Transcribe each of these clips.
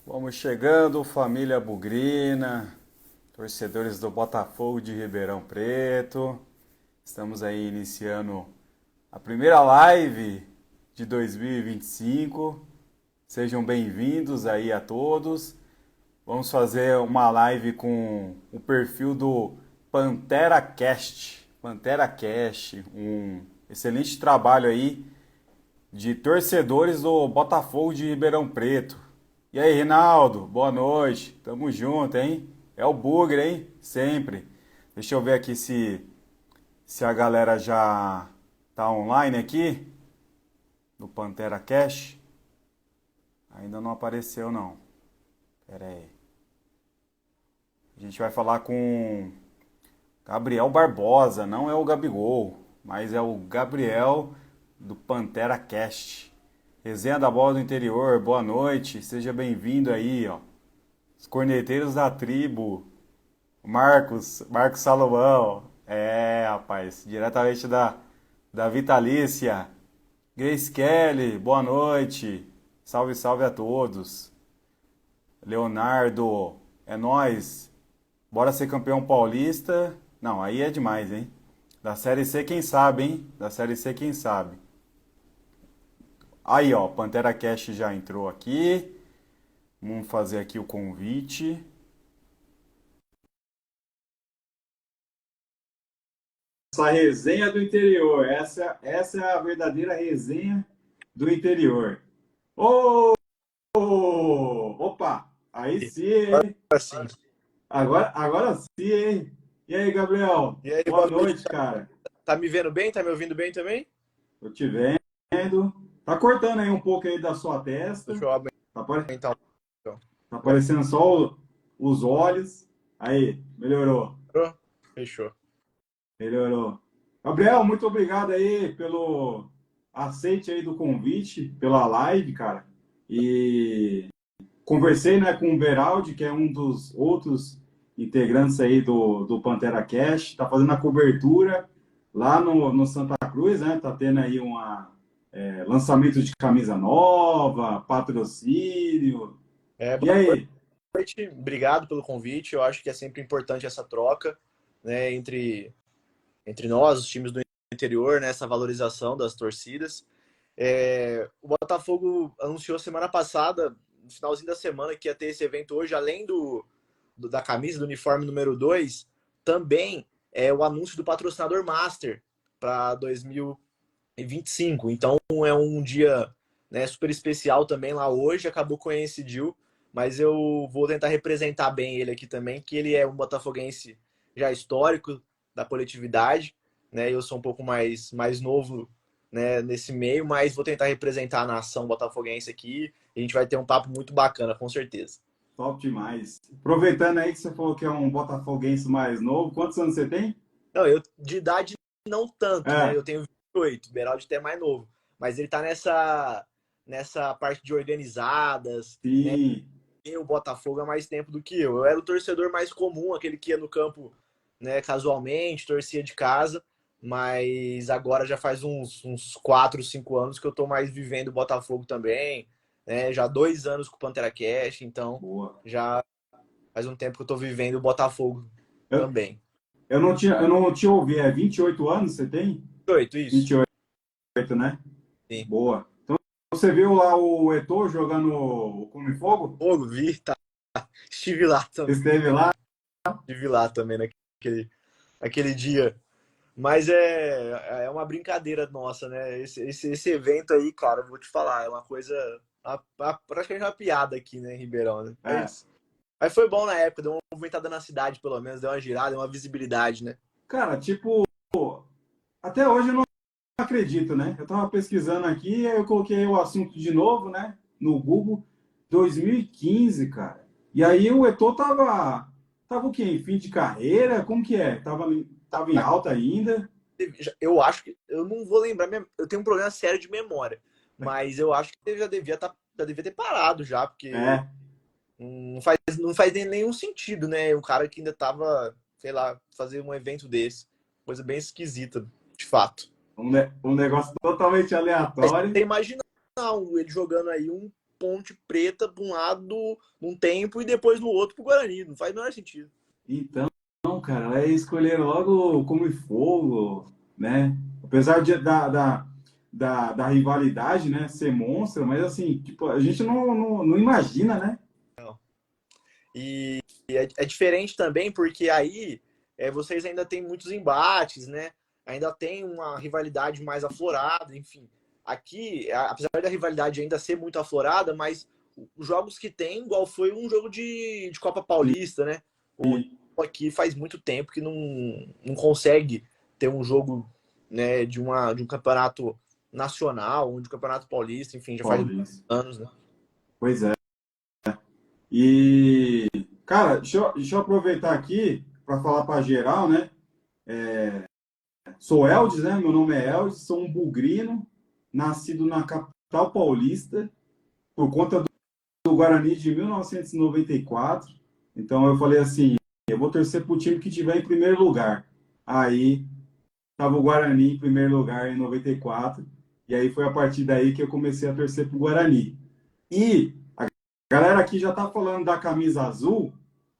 Vamos chegando, família bugrina, torcedores do Botafogo de Ribeirão Preto. Estamos aí iniciando a primeira live de 2025. Sejam bem-vindos aí a todos. Vamos fazer uma live com o perfil do Pantera Cast. Pantera Cast, um excelente trabalho aí de torcedores do Botafogo de Ribeirão Preto. E aí, Rinaldo, boa noite. Tamo junto, hein? É o Bugre, hein? Sempre. Deixa eu ver aqui se a galera já tá online aqui no Pantera Cash. Ainda não apareceu, não. Pera aí. A gente vai falar com Gabriel Barbosa, não é o Gabigol, mas é o Gabriel do Pantera Cast. Resenha da Bola do Interior, boa noite, seja bem-vindo aí, ó. Os corneteiros da tribo, Marcos Salomão, rapaz, diretamente da Vitalícia. Grace Kelly, boa noite, salve, salve a todos. Leonardo, é nóis, bora ser campeão paulista. Não, aí é demais, hein? Da Série C, quem sabe, hein? Da Série C, quem sabe. Aí, ó, Pantera Cash já entrou aqui. Vamos fazer aqui o convite. Essa resenha do interior, essa é a verdadeira resenha do interior. Ô, opa, aí sim, hein? Assim. Agora sim, hein? E aí, Gabriel? E aí, Boa boa noite. noite, cara. Tá me vendo bem? Tá me ouvindo bem também? Tô te vendo. Tá cortando aí um pouco aí da sua testa. Deixa eu Tá, apare- aumentar um. tá aparecendo só os olhos. Aí, melhorou. Fechou. Melhorou. Gabriel, muito obrigado aí pelo aceite aí do convite, pela live, cara. E conversei, né, com o Beraldi, que é um dos outros integrantes aí do Pantera Cash, tá fazendo a cobertura lá no Santa Cruz, né? Tá tendo aí lançamento de camisa nova, patrocínio. E Boa aí? noite. Obrigado pelo convite. Eu acho que é sempre importante essa troca, né, entre nós, os times do interior, né, essa valorização das torcidas. O Botafogo anunciou semana passada, no finalzinho da semana, que ia ter esse evento hoje, além da camisa, do uniforme número 2, também é o anúncio do patrocinador Master para 2025. Então é um dia, né, super especial também lá hoje. Acabou que coincidiu, mas eu vou tentar representar bem ele aqui também, que ele é um botafoguense já histórico da coletividade, né? Eu sou um pouco mais novo, né, nesse meio, mas vou tentar representar a nação botafoguense aqui. E a gente vai ter um papo muito bacana, com certeza. Top demais. Aproveitando aí que você falou que é um botafoguense mais novo, quantos anos você tem? Não, eu de idade não tanto, né? É, Eu tenho 28, o Beraldi até é mais novo. Mas ele tá nessa parte de organizadas, né? sim. Tem o Botafogo há mais tempo do que eu. Eu era o torcedor mais comum, aquele que ia no campo, né, casualmente, torcia de casa. Mas agora já faz uns 4, 5 anos que eu tô mais vivendo o Botafogo também, né? Já 2 anos com o Pantera Cash, então Boa. já faz um tempo que eu tô vivendo o Botafogo Eu, também. eu não te ouvi, é 28 anos você tem? 28, vinte isso. e oito, né? Sim. Boa. Então você viu lá o Eto'o jogando o Come Fogo? Fogo, vi, tá. Estive lá Você também. esteve lá? Estive lá também naquele dia. Mas é uma brincadeira nossa, né? Esse evento aí, cara, eu vou te falar, é uma coisa. Praticamente uma piada aqui, né, em Ribeirão, né? É. Mas foi bom na época, deu uma movimentada na cidade, pelo menos, deu uma girada, deu uma visibilidade, né? Cara, tipo, até hoje eu não acredito, né? Eu tava pesquisando aqui, aí eu coloquei o assunto de novo, né? No Google, 2015, cara. E aí o Eto'o tava o quê? Em fim de carreira? Como que é? Tava em alta ainda? Eu acho que. Eu não vou lembrar, eu tenho um problema sério de memória. Mas eu acho que ele já devia ter parado já, porque É. não faz nenhum sentido, né? Um cara que ainda tava, sei lá, fazer um evento desse. Coisa bem esquisita, de fato. Um negócio totalmente Mas aleatório. você imagina ele jogando aí um Ponte Preta para um lado num tempo e depois no outro pro Guarani. Não faz o menor sentido. Então, cara, é escolher logo como fogo, né? Apesar da rivalidade, né, ser monstro, mas assim, tipo, a gente não imagina, né? E é diferente também porque aí vocês ainda têm muitos embates, né? Ainda tem uma rivalidade mais aflorada, enfim. Aqui, apesar da rivalidade ainda ser muito aflorada, mas os jogos que tem, igual foi um jogo de Copa Paulista, né? O E, aqui faz muito tempo que não consegue ter um jogo, né, de um campeonato nacional, ou de um campeonato paulista, enfim, já faz Paulista. anos, né? Pois é. E, cara, deixa eu aproveitar aqui para falar para geral, né? Sou Eldes, né? Meu nome é Eldes, sou um bugrino, nascido na capital paulista, por conta do Guarani de 1994. Então eu falei assim, eu vou torcer para o time que tiver em primeiro lugar. Aí estava o Guarani em primeiro lugar em 94, e aí foi a partir daí que eu comecei a torcer para o Guarani. E a galera aqui já tá falando da camisa azul.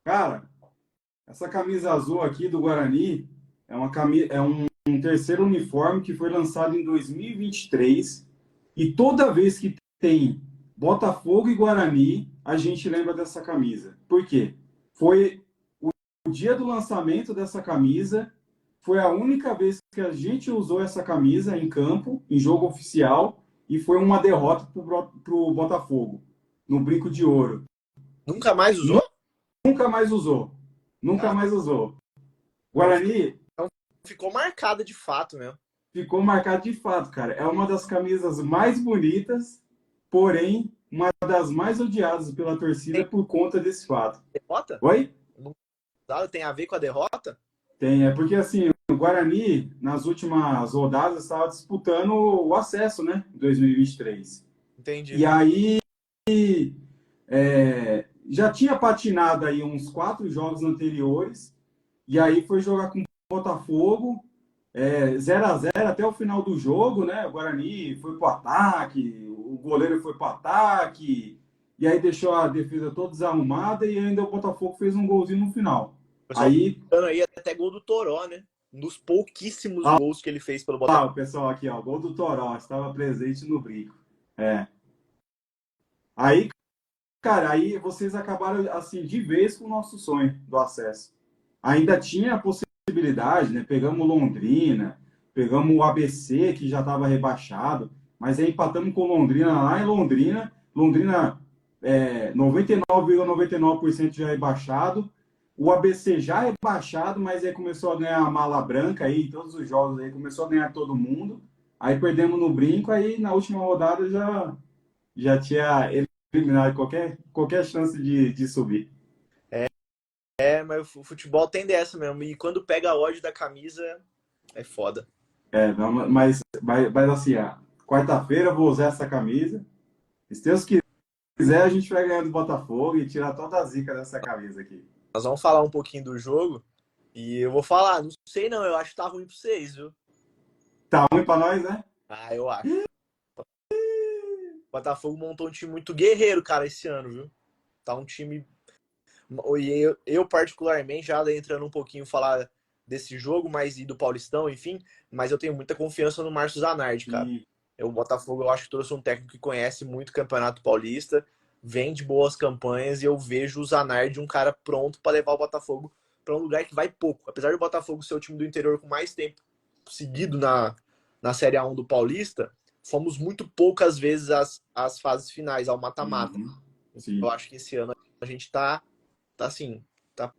Cara, essa camisa azul aqui do Guarani é um terceiro uniforme que foi lançado em 2023. E toda vez que tem Botafogo e Guarani, a gente lembra dessa camisa. Por quê? Foi o dia do lançamento dessa camisa, foi a única vez que a gente usou essa camisa em campo, em jogo oficial, e foi uma derrota para o Botafogo, no Brinco de Ouro. Nunca mais usou? Nunca mais usou. Nunca Ah, mais usou. então Guarani ficou marcada de fato mesmo. ficou marcado de fato, cara. É uma das camisas mais bonitas, porém, uma das mais odiadas pela torcida Tem por conta desse fato. derrota? Oi? Tem a ver com a derrota? Tem, é porque assim, o Guarani, nas últimas rodadas, estava disputando o acesso, né? Em 2023. Entendi. E aí já tinha patinado aí uns 4 jogos anteriores, e aí foi jogar com o Botafogo, 0-0 até o final do jogo, né? O Guarani foi para o ataque, o goleiro foi para o ataque, e aí deixou a defesa toda desarrumada e ainda o Botafogo fez um golzinho no final. O pessoal Aí, tá dando aí até gol do Toró, né? Um dos pouquíssimos ah, gols que ele fez pelo Botafogo. o pessoal aqui, ó, gol do Toró, estava presente no brinco. É. Aí, cara, aí vocês acabaram assim de vez com o nosso sonho do acesso. Ainda tinha a possibilidade, né? Pegamos Londrina, pegamos o ABC, que já estava rebaixado, mas aí empatamos com Londrina lá em Londrina. Londrina 99,99% já rebaixado. O ABC já rebaixado, mas aí começou a ganhar a mala branca aí, em todos os jogos aí, começou a ganhar todo mundo. Aí perdemos no brinco, aí na última rodada já tinha eliminado qualquer chance de subir. Mas o futebol tem dessa mesmo. E quando pega a ódio da camisa, é foda. Não, mas assim, quarta-feira eu vou usar essa camisa. Se Deus quiser, a gente vai ganhar do Botafogo e tirar toda a zica dessa camisa aqui. Nós vamos falar um pouquinho do jogo. E eu vou falar, não sei não, eu acho que tá ruim pra vocês, viu? Tá ruim pra nós, né? Ah, eu acho. O Botafogo montou um time muito guerreiro, cara, esse ano, viu? Tá um time. E eu particularmente, já entrando um pouquinho falar desse jogo, mas e do Paulistão, enfim, mas eu tenho muita confiança no Márcio Zanardi, cara. E, O Botafogo, eu acho que trouxe um técnico que conhece muito o Campeonato Paulista, vem de boas campanhas e eu vejo o Zanardi um cara pronto para levar o Botafogo para um lugar que vai pouco. Apesar do Botafogo ser o time do interior com mais tempo seguido na Série A1 do Paulista, fomos muito poucas vezes às fases finais, ao mata-mata. Eu acho que esse ano a gente tá assim, tá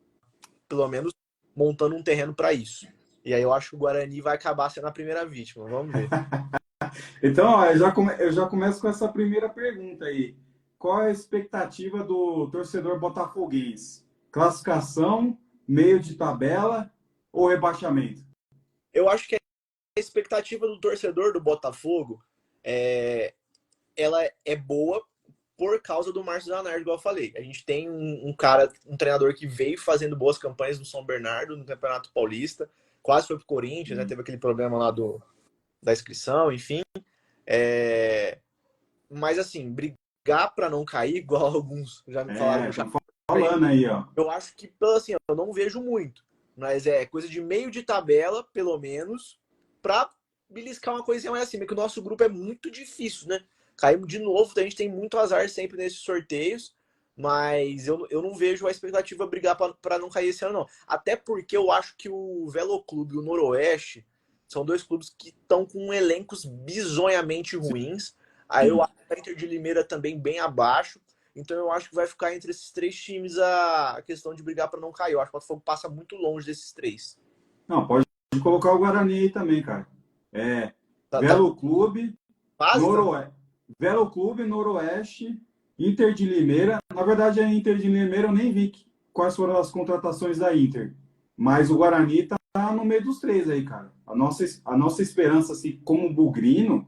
pelo menos montando um terreno para isso. E aí eu acho que o Guarani vai acabar sendo a primeira vítima. Vamos ver. então, ó, eu já começo com essa primeira pergunta aí. Qual é a expectativa do torcedor botafoguense? Classificação, meio de tabela ou rebaixamento? Eu acho que a expectativa do torcedor do Botafogo ela é boa por causa do Márcio Zanardi, igual eu falei. A gente tem um treinador que veio fazendo boas campanhas no São Bernardo, no Campeonato Paulista, quase foi pro Corinthians, né? Teve aquele problema lá da inscrição, enfim. Mas assim, brigar para não cair, igual alguns já me falaram. Tá falando aí, ó. Eu acho que, assim, eu não vejo muito. Mas é coisa de meio de tabela, pelo menos, para beliscar uma coisinha mais acima. Que o nosso grupo é muito difícil, né? Caímos de novo, a gente tem muito azar sempre nesses sorteios. Mas eu não vejo a expectativa brigar para não cair esse ano, não. Até porque eu acho que o Velo Clube e o Noroeste são dois clubes que estão com elencos bizonhamente ruins. Aí eu acho que a Inter de Limeira também bem abaixo. Então eu acho que vai ficar entre esses três times a questão de brigar para não cair. Eu acho que o Botafogo passa muito longe desses três. Não, pode colocar o Guarani aí também, cara. Velo Clube, Noroeste. Velo Clube, Noroeste, Inter de Limeira. Na verdade, a Inter de Limeira eu nem vi quais foram as contratações da Inter. Mas o Guarani tá no meio dos três aí, cara. A nossa esperança, assim, como bugrino,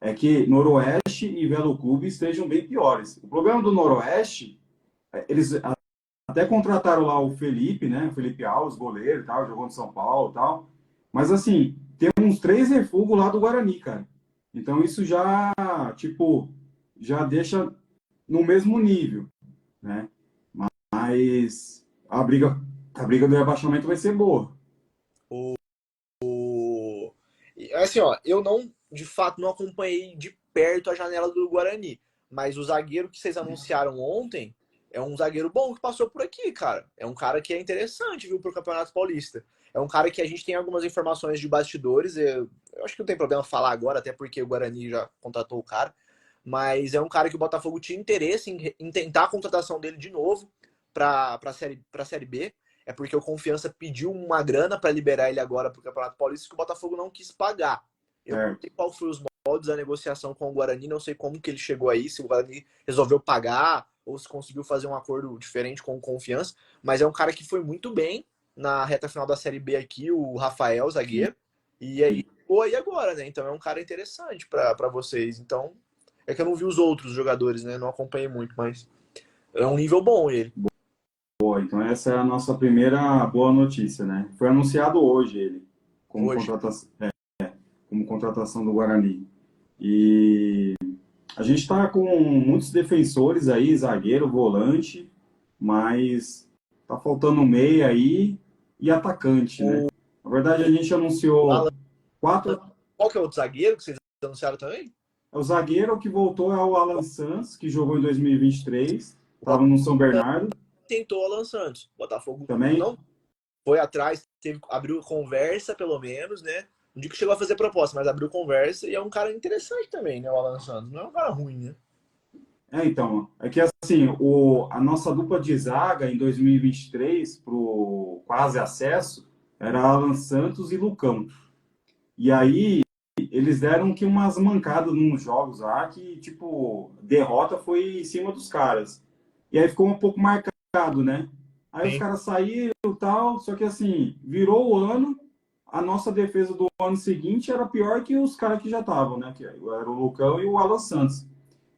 é que Noroeste e Velo Clube estejam bem piores. O problema do Noroeste, eles até contrataram lá o Felipe, né? O Felipe Alves, goleiro e tal, jogou no São Paulo e tal. Mas, assim, tem uns 3 refugos lá do Guarani, cara. Então, isso já, tipo, já deixa no mesmo nível, né? Mas a briga do rebaixamento vai ser boa. Assim, ó, eu não, de fato, não acompanhei de perto a janela do Guarani. Mas o zagueiro que vocês anunciaram ontem é um zagueiro bom que passou por aqui, cara. É um cara que é interessante, viu, pro Campeonato Paulista. É um cara que a gente tem algumas informações de bastidores. Eu acho que não tem problema falar agora, até porque o Guarani já contratou o cara. Mas é um cara que o Botafogo tinha interesse em tentar a contratação dele de novo para a série B. É porque o Confiança pediu uma grana para liberar ele agora para o Campeonato Paulista que o Botafogo não quis pagar. Eu não sei qual foi os modos da negociação com o Guarani, não sei como que ele chegou aí, se o Guarani resolveu pagar ou se conseguiu fazer um acordo diferente com o Confiança, mas é um cara que foi muito bem na reta final da Série B aqui, o Rafael, zagueiro, e aí ficou aí agora, né? Então é um cara interessante para vocês. Então, é que eu não vi os outros jogadores, né? Não acompanhei muito, mas é um nível bom ele. Boa, então essa é a nossa primeira boa notícia, né? Foi anunciado hoje ele, como contratação do Guarani. E a gente está com muitos defensores aí, zagueiro, volante, mas tá faltando meia aí e atacante, né? Na verdade, a gente anunciou 4. Qual que é o outro zagueiro que vocês anunciaram também? O zagueiro que voltou é o Alan Santos, que jogou em 2023, estava no São Bernardo. Tentou o Alan Santos. O Botafogo também não foi atrás, abriu conversa, pelo menos, né? Não digo que chegou a fazer proposta, mas abriu conversa e é um cara interessante também, né? O Alan Santos. Não é um cara ruim, né? Então, é que assim, a nossa dupla de zaga em 2023 pro quase acesso era Alan Santos e Lucão. E aí eles deram que umas mancadas nos jogos lá que, tipo, derrota foi em cima dos caras. E aí ficou um pouco marcado, né? Aí os caras saíram e tal, só que assim, virou o ano, a nossa defesa do ano seguinte era pior que os caras que já estavam, né? Que era o Lucão e o Alan Santos.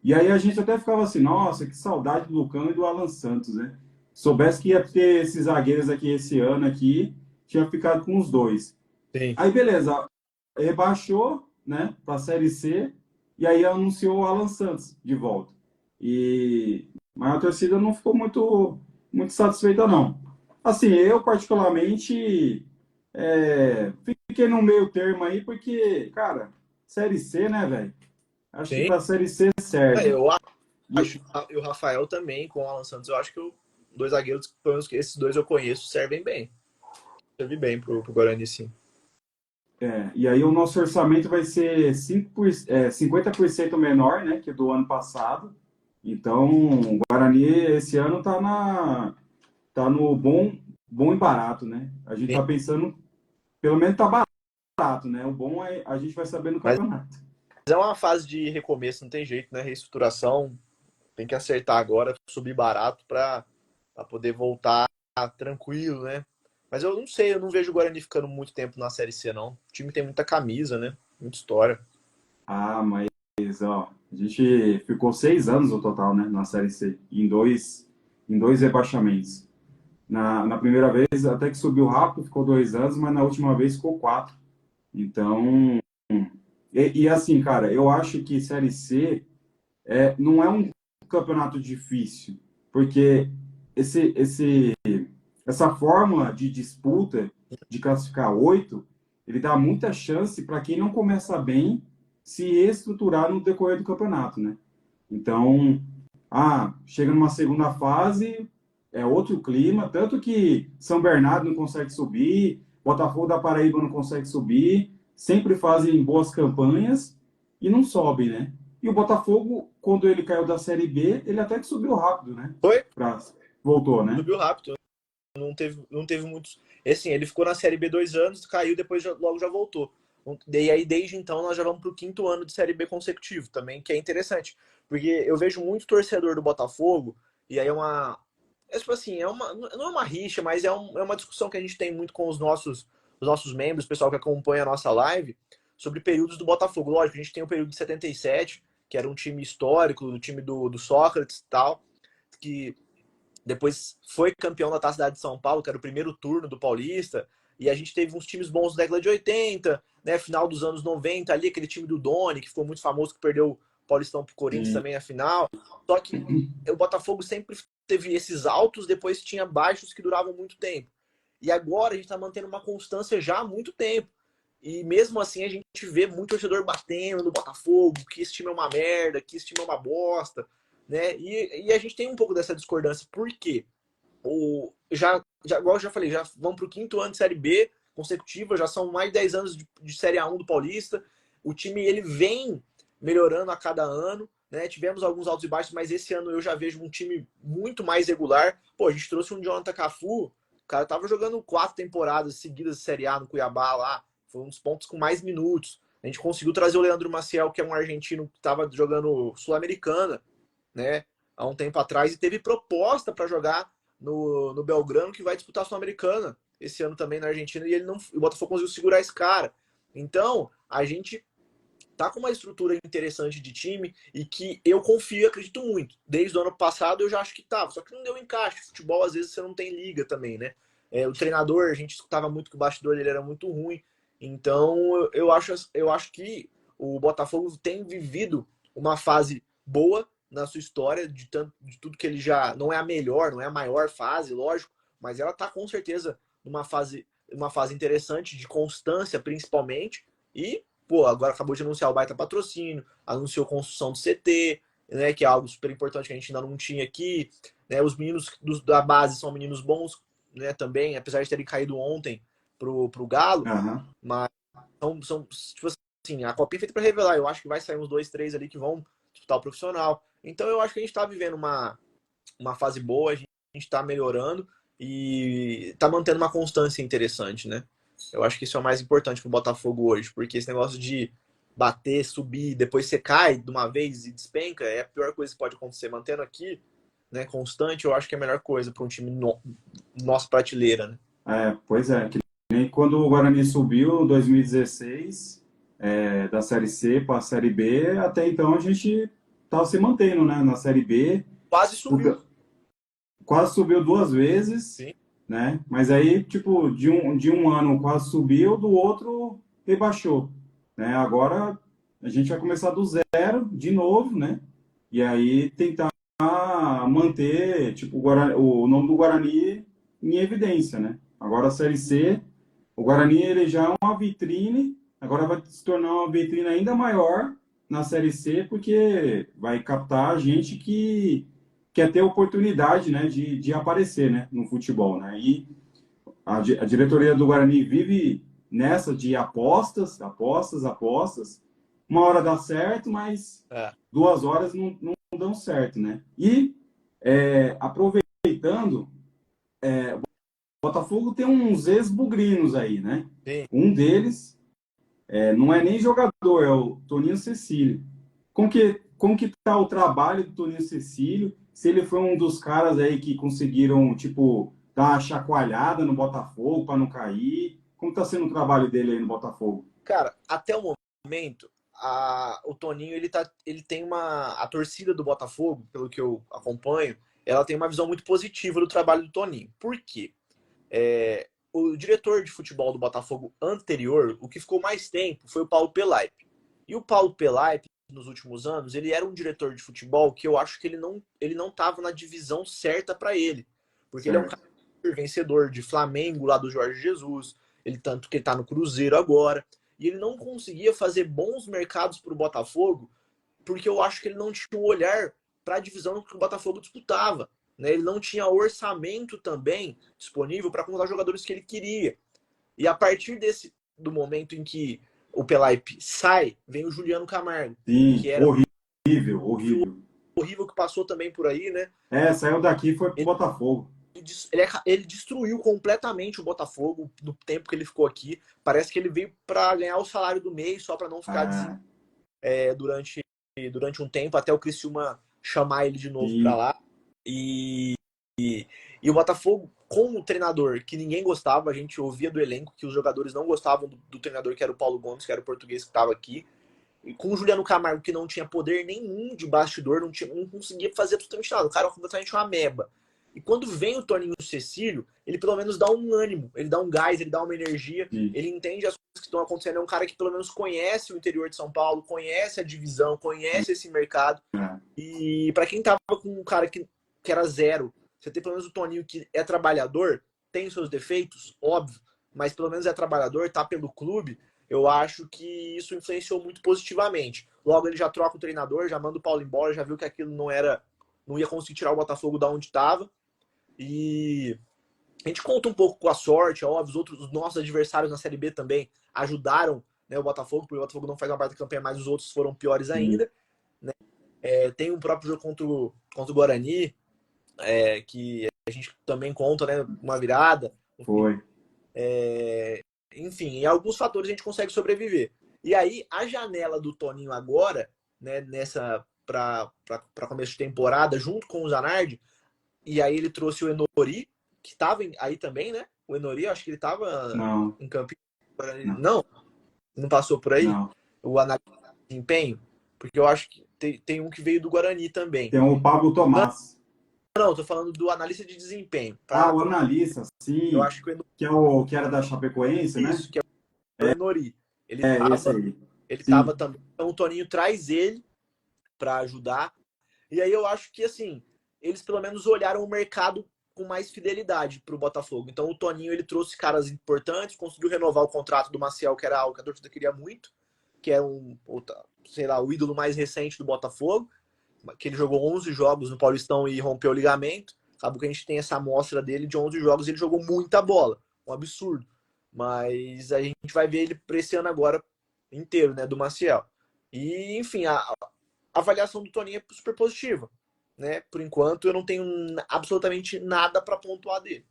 E aí a gente até ficava assim, nossa, que saudade do Lucão e do Alan Santos, né? Soubesse que ia ter esses zagueiros aqui esse ano aqui, tinha ficado com os dois. Sim. Aí beleza, rebaixou, né, para a Série C, e aí anunciou o Alan Santos de volta. Mas a torcida não ficou muito satisfeita, não. Assim, eu particularmente fiquei no meio termo aí, porque, cara, Série C, né, velho? Acho que pra Série C serve. Eu acho que o Rafael também, com o Alan Santos, eu acho que os dois zagueiros, pelo menos que esses dois eu conheço, servem bem. Serve bem pro Guarani, sim. E aí o nosso orçamento vai ser 50% menor, né, que do ano passado. Então, o Guarani esse ano tá no bom e barato, né? A gente tá pensando, pelo menos tá barato, né? O bom é a gente vai saber no campeonato. Mas é uma fase de recomeço, não tem jeito, né? Reestruturação, tem que acertar agora, subir barato para poder voltar tranquilo, né? Mas eu não sei, eu não vejo o Guarani ficando muito tempo na Série C, não. O time tem muita camisa, né? Muita história. Mas, ó, a gente ficou 6 anos no total, né? Na Série C, em dois rebaixamentos. Na primeira vez, até que subiu rápido, ficou 2 anos, mas na última vez ficou 4. Então, assim, cara, eu acho que Série C não é um campeonato difícil, porque esse, essa fórmula de disputa de classificar 8, ele dá muita chance para quem não começa bem se estruturar no decorrer do campeonato, né? Então, chega numa segunda fase, é outro clima, tanto que São Bernardo não consegue subir, Botafogo da Paraíba não consegue subir, sempre fazem boas campanhas e não sobem, né? E o Botafogo, quando ele caiu da Série B, ele até que subiu rápido, né? Foi? Voltou, né? Subiu rápido. Não teve muitos. Assim, ele ficou na Série B 2 anos, caiu, depois logo já voltou. E aí, desde então, nós já vamos para o 5º ano de Série B consecutivo também, que é interessante. Porque eu vejo muito torcedor do Botafogo, e aí tipo assim, não é uma rixa, mas é uma discussão que a gente tem muito com os nossos membros, o pessoal que acompanha a nossa live, sobre períodos do Botafogo. Lógico, a gente tem o período de 77, que era um time histórico, do time do Sócrates e tal, que depois foi campeão da Taça Cidade de São Paulo, que era o primeiro turno do Paulista. E a gente teve uns times bons na década de 80, né? Final dos anos 90, ali, aquele time do Doni, que ficou muito famoso, que perdeu o Paulistão pro Corinthians também na final. Só que o Botafogo sempre teve esses altos, depois tinha baixos que duravam muito tempo. E agora a gente tá mantendo uma constância já há muito tempo. E mesmo assim a gente vê muito torcedor batendo no Botafogo, que esse time é uma merda, que esse time é uma bosta, né? E a gente tem um pouco dessa discordância. Por quê? Igual eu já falei, já vamos para o 5º ano de Série B consecutiva, já são mais de 10 anos de Série A1 do Paulista. O time ele vem melhorando a cada ano, né? Tivemos alguns altos e baixos, mas esse ano eu já vejo um time muito mais regular. Pô, a gente trouxe um Jonathan Cafu, o cara tava jogando 4 temporadas seguidas de Série A no Cuiabá lá, foi um dos pontos com mais minutos. A gente conseguiu trazer o Leandro Maciel, que é um argentino que estava jogando Sul-Americana, né, há um tempo atrás, e teve proposta para jogar no Belgrano, que vai disputar a Sul-Americana esse ano também na Argentina, e o Botafogo conseguiu segurar esse cara. Então, a gente tá com uma estrutura interessante de time e que eu confio e acredito muito. Desde o ano passado eu já acho que tava, só que não deu encaixe. Futebol, às vezes, você não tem liga também, né? O treinador, a gente escutava muito que o bastidor dele era muito ruim. Então, eu acho que o Botafogo tem vivido uma fase boa na sua história, de tudo que ele já... Não é a melhor, não é a maior fase, lógico, mas ela tá com certeza numa fase interessante, de constância, principalmente. E, pô, agora acabou de anunciar o baita patrocínio, anunciou construção do CT, né, que é algo super importante que a gente ainda não tinha aqui. Né, os meninos da base são meninos bons, né, também, apesar de terem caído ontem pro Galo, mas são tipo assim, a copinha é feita para revelar. Eu acho que vai sair uns 2, 3 ali que vão disputar o profissional. Então eu acho que a gente está vivendo uma fase boa, a gente está melhorando e está mantendo uma constância interessante, né? Eu acho que isso é o mais importante para o Botafogo hoje, porque esse negócio de bater, subir, depois você cai de uma vez e despenca, é a pior coisa que pode acontecer. Mantendo aqui, né, constante, eu acho que é a melhor coisa para um time nossa prateleira, né? Pois é. Que nem quando o Guarani subiu em 2016, da Série C para a Série B, até então a gente estava se mantendo, né, na Série B. Quase subiu. Quase subiu 2 vezes. Sim. Né? Mas aí, tipo, de um ano quase subiu, do outro rebaixou. Né? Agora a gente vai começar do zero de novo, né? E aí tentar manter, tipo, o nome do Guarani em evidência, né? Agora a Série C, o Guarani ele já é uma vitrine, agora vai se tornar uma vitrine ainda maior na Série C, porque vai captar gente que quer ter oportunidade, né, de aparecer, né, no futebol, né? E a diretoria do Guarani vive nessa de apostas. Uma hora dá certo, mas 2 horas não dão certo, né? E aproveitando, o Botafogo tem uns ex-bugrinos aí, né? Sim. Um deles não é nem jogador, é o Toninho Cecílio. Como que tá o trabalho do Toninho Cecílio? Se ele foi um dos caras aí que conseguiram, tipo, dar uma chacoalhada no Botafogo para não cair. Como tá sendo o trabalho dele aí no Botafogo? Cara, até o momento, o Toninho, ele tem a torcida do Botafogo, pelo que eu acompanho, ela tem uma visão muito positiva do trabalho do Toninho. Por quê? O diretor de futebol do Botafogo anterior, o que ficou mais tempo, foi o Paulo Pelaipe. E o Paulo Pelaipe, nos últimos anos, ele era um diretor de futebol que eu acho que ele não estava na divisão certa para ele. Porque ele é um Certo. cara vencedor de Flamengo, lá do Jorge Jesus, ele tanto que ele tá no Cruzeiro agora, e ele não conseguia fazer bons mercados para o Botafogo, porque eu acho que ele não tinha um olhar para a divisão que o Botafogo disputava. Né? Ele não tinha orçamento também disponível para contratar jogadores que ele queria. E a partir do momento em que o Pelaipe sai, vem o Juliano Camargo, Sim, que era horrível, horrível. horrível, que passou também por aí, né? É, saiu daqui e foi pro Ele, Botafogo. ele destruiu completamente o Botafogo no tempo que ele ficou aqui. Parece que ele veio para ganhar o salário do mês, só para não ficar Ah, durante um tempo, até o Criciúma chamar ele de novo para sim, lá. E, e o Botafogo, com o treinador que ninguém gostava, a gente ouvia do elenco que os jogadores não gostavam do treinador, que era o Paulo Gomes, que era o português que estava aqui. E com o Juliano Camargo, que não tinha poder nenhum de bastidor, não conseguia fazer absolutamente nada. O cara é completamente uma ameba. E quando vem o Toninho Cecílio, ele pelo menos dá um ânimo, ele dá um gás, ele dá uma energia, sim. ele entende as coisas que estão acontecendo. É um cara que pelo menos conhece o interior de São Paulo, conhece a divisão, conhece esse mercado. É. E para quem tava com um cara que era zero, você tem pelo menos o Toninho que é trabalhador, tem seus defeitos, óbvio, mas pelo menos é trabalhador, tá pelo clube. Eu acho que isso influenciou muito positivamente. Logo ele já troca o treinador, já manda o Paulo embora, já viu que aquilo não ia conseguir tirar o Botafogo da onde estava. E a gente conta um pouco com a sorte, é óbvio, os nossos adversários na Série B também ajudaram, né, o Botafogo, porque o Botafogo não faz uma baita campanha, mas os outros foram piores Sim. ainda. Né? Tem um próprio jogo contra o Guarani, que a gente também conta, né, uma virada. Foi. Enfim, em alguns fatores a gente consegue sobreviver. E aí, a janela do Toninho agora, né, para começo de temporada, junto com o Zanardi, e aí ele trouxe o Enori, que estava aí também, né? O Enori, acho que ele estava Não, em Campinas. não, Não passou por aí? não. O analista de desempenho? Porque eu acho que tem um que veio do Guarani também. Tem o Pablo Não, Tomás. não, tô falando do analista de desempenho. Ah, o analista, Eu sim, acho que o Enori, que é o que era da Chapecoense, né? isso, que é o Enori. Ele É esse estava aí. ele Sim. tava também. Então o Toninho traz ele para ajudar. E aí eu acho que, assim, eles pelo menos olharam o mercado com mais fidelidade para o Botafogo. Então o Toninho, ele trouxe caras importantes, conseguiu renovar o contrato do Maciel, que era algo que a torcida queria muito, que é sei lá, o ídolo mais recente do Botafogo, que ele jogou 11 jogos no Paulistão e rompeu o ligamento. Sabe que a gente tem essa amostra dele de 11 jogos, ele jogou muita bola, um absurdo. Mas a gente vai ver ele para esse ano agora inteiro, né, do Maciel. E, enfim, a avaliação do Toninho é super positiva. Né? Por enquanto, eu não tenho absolutamente nada para pontuar dele.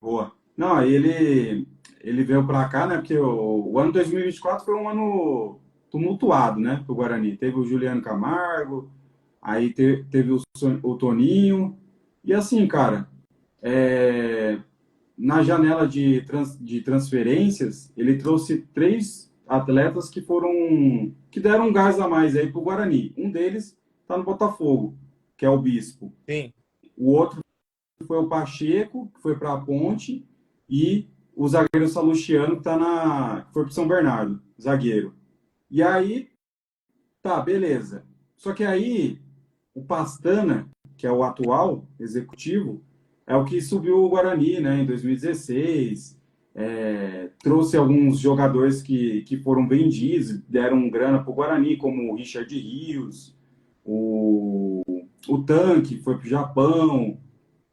Boa. Não, aí ele veio para cá, né? Porque o ano 2024 foi um ano tumultuado, né? Pro Guarani. Teve o Juliano Camargo, aí teve o Toninho. E assim, cara, na janela de transferências, ele trouxe três atletas que deram um gás a mais aí pro Guarani. Um deles tá no Botafogo, que é o Bispo. Sim. O outro foi o Pacheco, que foi para a Ponte, e o zagueiro Salustiano, que foi para São Bernardo, zagueiro. E aí, tá, beleza. Só que aí, o Pastana, que é o atual executivo, é o que subiu o Guarani, né, em 2016. Trouxe alguns jogadores que foram vendidos, deram grana para o Guarani, como o Richard Rios, o Tanque foi para o Japão,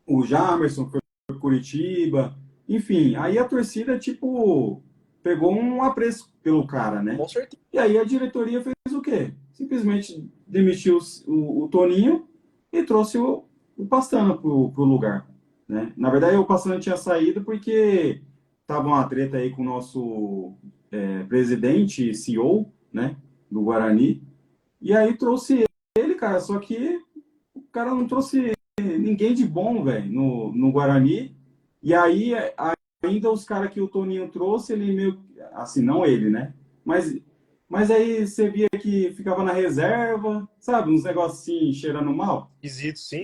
o Jamerson foi para Curitiba, enfim, aí a torcida, tipo, pegou um apreço pelo cara, né? Com certeza. E aí a diretoria fez o quê? Simplesmente demitiu o Toninho e trouxe o Pastana pro lugar, né? Na verdade, o Pastana tinha saído porque tava uma treta aí com o nosso presidente, CEO, né, do Guarani, e aí trouxe ele, cara, só que o cara não trouxe ninguém de bom, velho, no Guarani. E aí, ainda os caras que o Toninho trouxe, ele meio. Assim, não ele, né? Mas aí você via que ficava na reserva, sabe? Uns negócios assim, cheirando mal. Esquisito, sim.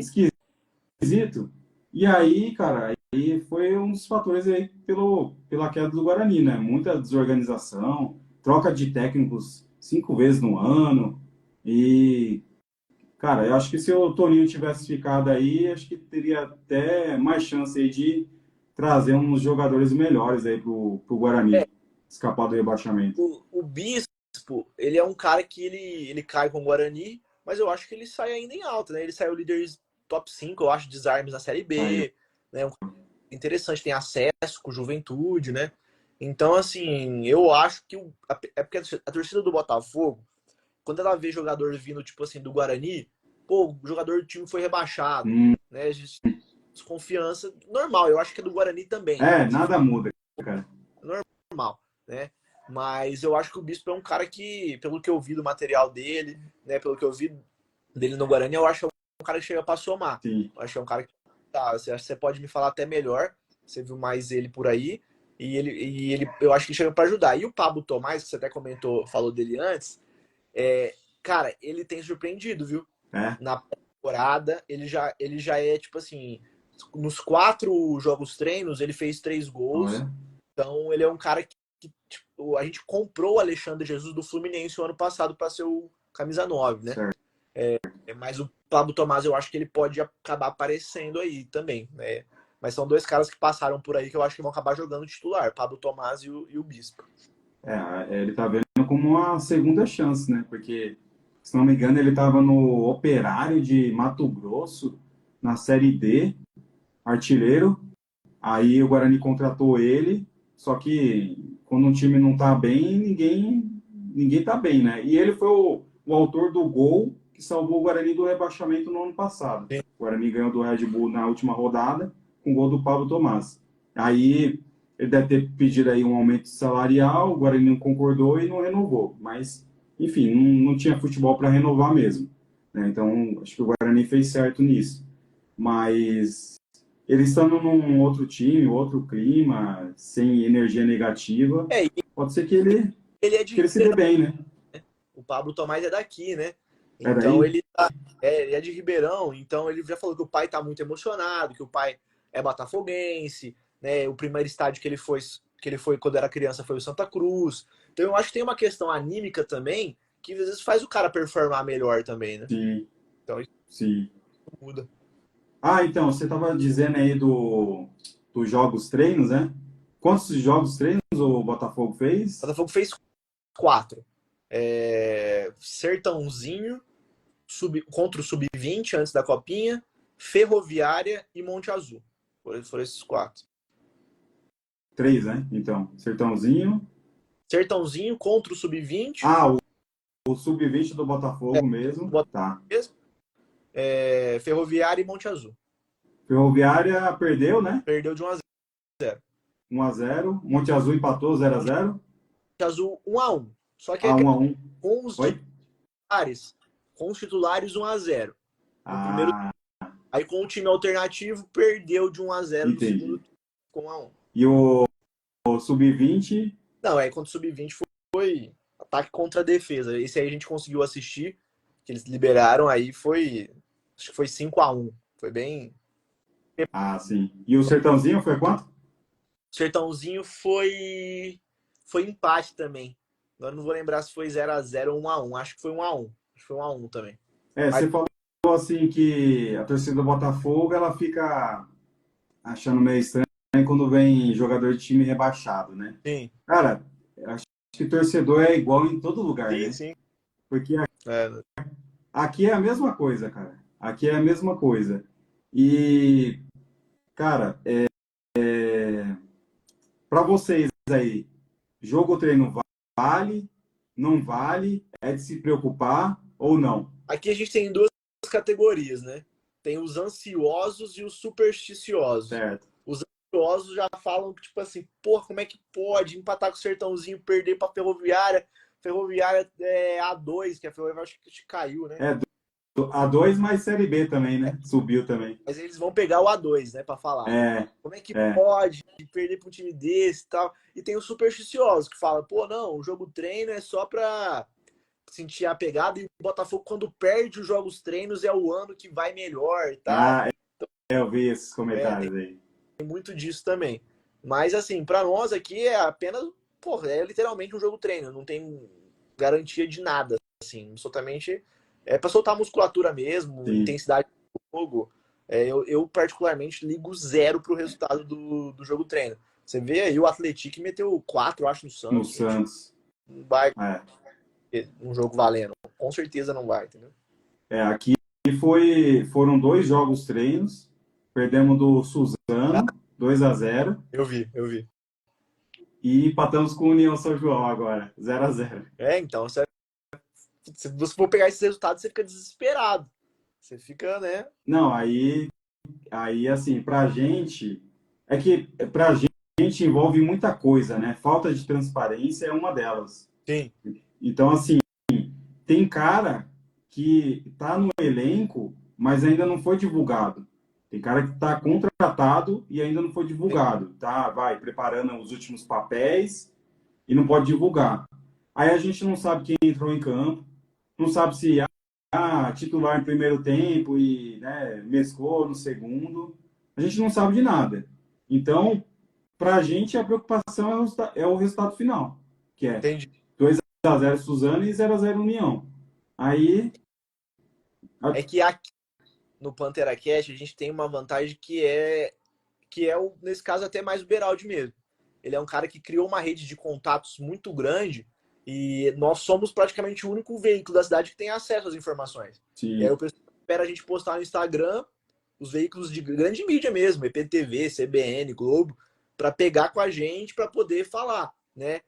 Esquisito. E aí, cara, aí foi um dos fatores aí pela queda do Guarani, né? Muita desorganização, troca de técnicos 5 vezes no ano. E, cara, eu acho que se o Toninho tivesse ficado aí, acho que teria até mais chance aí de trazer uns jogadores melhores aí pro Guarani, escapar do rebaixamento. O Bispo, ele é um cara que ele cai com o Guarani, mas eu acho que ele sai ainda em alta, né? Ele saiu líder top 5, eu acho, de desarmes na Série Saiu. B, né? Um cara interessante, tem acesso com Juventude, né? Então, assim, eu acho que é porque a torcida do Botafogo, quando ela vê jogador vindo, tipo assim, do Guarani, pô, o jogador do time foi rebaixado, Hum, né? Desconfiança normal, eu acho que é do Guarani também, se nada muda, cara. normal, né? Mas eu acho que o Bispo é um cara que, pelo que eu vi do material dele, né, pelo que eu vi dele no Guarani, eu acho que é um cara que chega para somar. Sim. Eu acho que é um cara que tá, você pode me falar até melhor, você viu mais ele por aí, e ele eu acho que chega para ajudar. E o Pablo Tomás, que você até comentou, falou dele antes, cara, ele tem surpreendido, viu? É. Na temporada, ele já é tipo assim, nos 4 jogos treinos, ele fez 3 gols. Olha. Então, ele é um cara que tipo, a gente comprou o Alexandre Jesus do Fluminense o ano passado para ser o camisa 9, né? Certo. Mas o Pablo Tomás eu acho que ele pode acabar aparecendo aí também, né? Mas são 2 caras que passaram por aí que eu acho que vão acabar jogando titular, Pablo Tomás e o Bispo. Ele tá vendo como uma segunda chance, né? Porque, se não me engano, ele tava no Operário de Mato Grosso, na Série D, artilheiro. Aí o Guarani contratou ele, só que quando um time não tá bem, ninguém tá bem, né? E ele foi o autor do gol que salvou o Guarani do rebaixamento no ano passado. Sim. O Guarani ganhou do Red Bull na última rodada, com o gol do Pablo Tomás. Aí ele deve ter pedido aí um aumento salarial, o Guarani não concordou e não renovou. Mas, enfim, não tinha futebol para renovar mesmo, né? Então, acho que o Guarani fez certo nisso. Mas eles estando num outro time, outro clima, sem energia negativa, E pode ser que ele, ele é de que ele se dê Ribeirão, bem, né? o Pablo Tomás é daqui, né? É Então daí? ele é de Ribeirão, então ele já falou que o pai tá muito emocionado, que o pai é botafoguense, né? O primeiro estádio que ele foi quando era criança foi o Santa Cruz. Então eu acho que tem uma questão anímica também que às vezes faz o cara performar melhor também, né? Sim, Então isso sim. muda. Então, você estava dizendo aí dos jogos treinos, né? Quantos jogos treinos o Botafogo O fez? Botafogo fez 4. Sertãozinho contra o Sub-20 antes da Copinha, Ferroviária e Monte Azul. Foram esses 4. 3, né? Então, Sertãozinho. Sertãozinho contra o Sub-20, O Sub-20 do Botafogo mesmo. Tá. Ferroviária e Monte Azul. Ferroviária perdeu, né? Perdeu de 1-0. 1-0. Monte Azul empatou 0-0. Monte Azul 1-1. Só que 1-1. com os Oi? titulares, com os titulares 1-0 no primeiro. Ah, Aí com o time alternativo perdeu de 1-0 no segundo entendi. tempo com 1-1. E o Sub-20, Não, aí contra o Sub-20 foi ataque contra a defesa. Esse aí a gente conseguiu assistir, que eles liberaram, aí acho que foi 5-1. Foi bem. sim. E o Sertãozinho foi quanto? Sertãozinho foi empate também. Agora não vou lembrar se foi 0-0 ou 1-1. Acho que foi 1-1. Acho que foi 1-1 também. Mas Você falou assim que a torcida do Botafogo, ela fica achando meio estranho quando vem jogador de time rebaixado, né? sim, Cara, eu acho que torcedor é igual em todo lugar, sim, né? sim. Porque É, aqui é a mesma coisa, cara. Aqui é a mesma coisa. E, cara, para vocês aí, jogo treino vale, não vale, é de se preocupar ou não? aqui a gente tem 2 categorias, né? Tem os ansiosos e os supersticiosos. Certo. Os ansiosos já falam que, tipo assim, porra, como é que pode empatar com o Sertãozinho, perder pra Ferroviária? Ferroviária é A2, que a Ferroviária acho que caiu, né? É, A2 mais Série B também, né? Subiu também. Mas eles vão pegar o A2, né, pra falar. É, Como é que é. pode perder pra um time desse e tal? E tem os supersticiosos que falam, pô, não, o jogo treino é só pra sentir a pegada e o Botafogo, quando perde os jogos treinos, é o ano que vai melhor e tal. Ah, eu vi esses Tem comentários aí. muito disso também. Mas, assim, pra nós aqui é apenas, porra, é literalmente um jogo treino. Não tem. garantia de nada, assim, absolutamente é para soltar a musculatura mesmo, Sim. intensidade do jogo. Eu particularmente ligo zero pro resultado do jogo treino. Você vê aí o Atlético meteu 4, acho, no No Santos, gente. Santos. Não vai É. ter um jogo valendo. Com certeza não vai, entendeu? Aqui foram 2 jogos treinos. Perdemos do Suzano, 2-0. Eu vi, eu vi. E empatamos com o União São João agora, 0-0. Então, se você for pegar esses resultados, você fica desesperado. Você fica, né? Não, aí assim, pra gente, é que pra gente envolve muita coisa, né? Falta de transparência é uma delas. Sim, Então, assim, tem cara que tá no elenco, mas ainda não foi divulgado. Tem cara que tá contratado e ainda não foi divulgado, tá? Vai preparando os últimos papéis e não pode divulgar. Aí a gente não sabe quem entrou em campo, não sabe se titular em primeiro tempo e né, mesclou no segundo. A gente não sabe de nada. Então, para a gente, a preocupação é o resultado final, que é entendi. 2-0 Suzano e 0-0 União. Aí, É que aqui no PanteraCast a gente tem uma vantagem que é nesse caso, até mais o Beraldi mesmo. Ele é um cara que criou uma rede de contatos muito grande e nós somos praticamente o único veículo da cidade que tem acesso às informações. E aí sim, o pessoal espera a gente postar no Instagram os veículos de grande mídia mesmo, EPTV, CBN, Globo, para pegar com a gente para poder falar, né?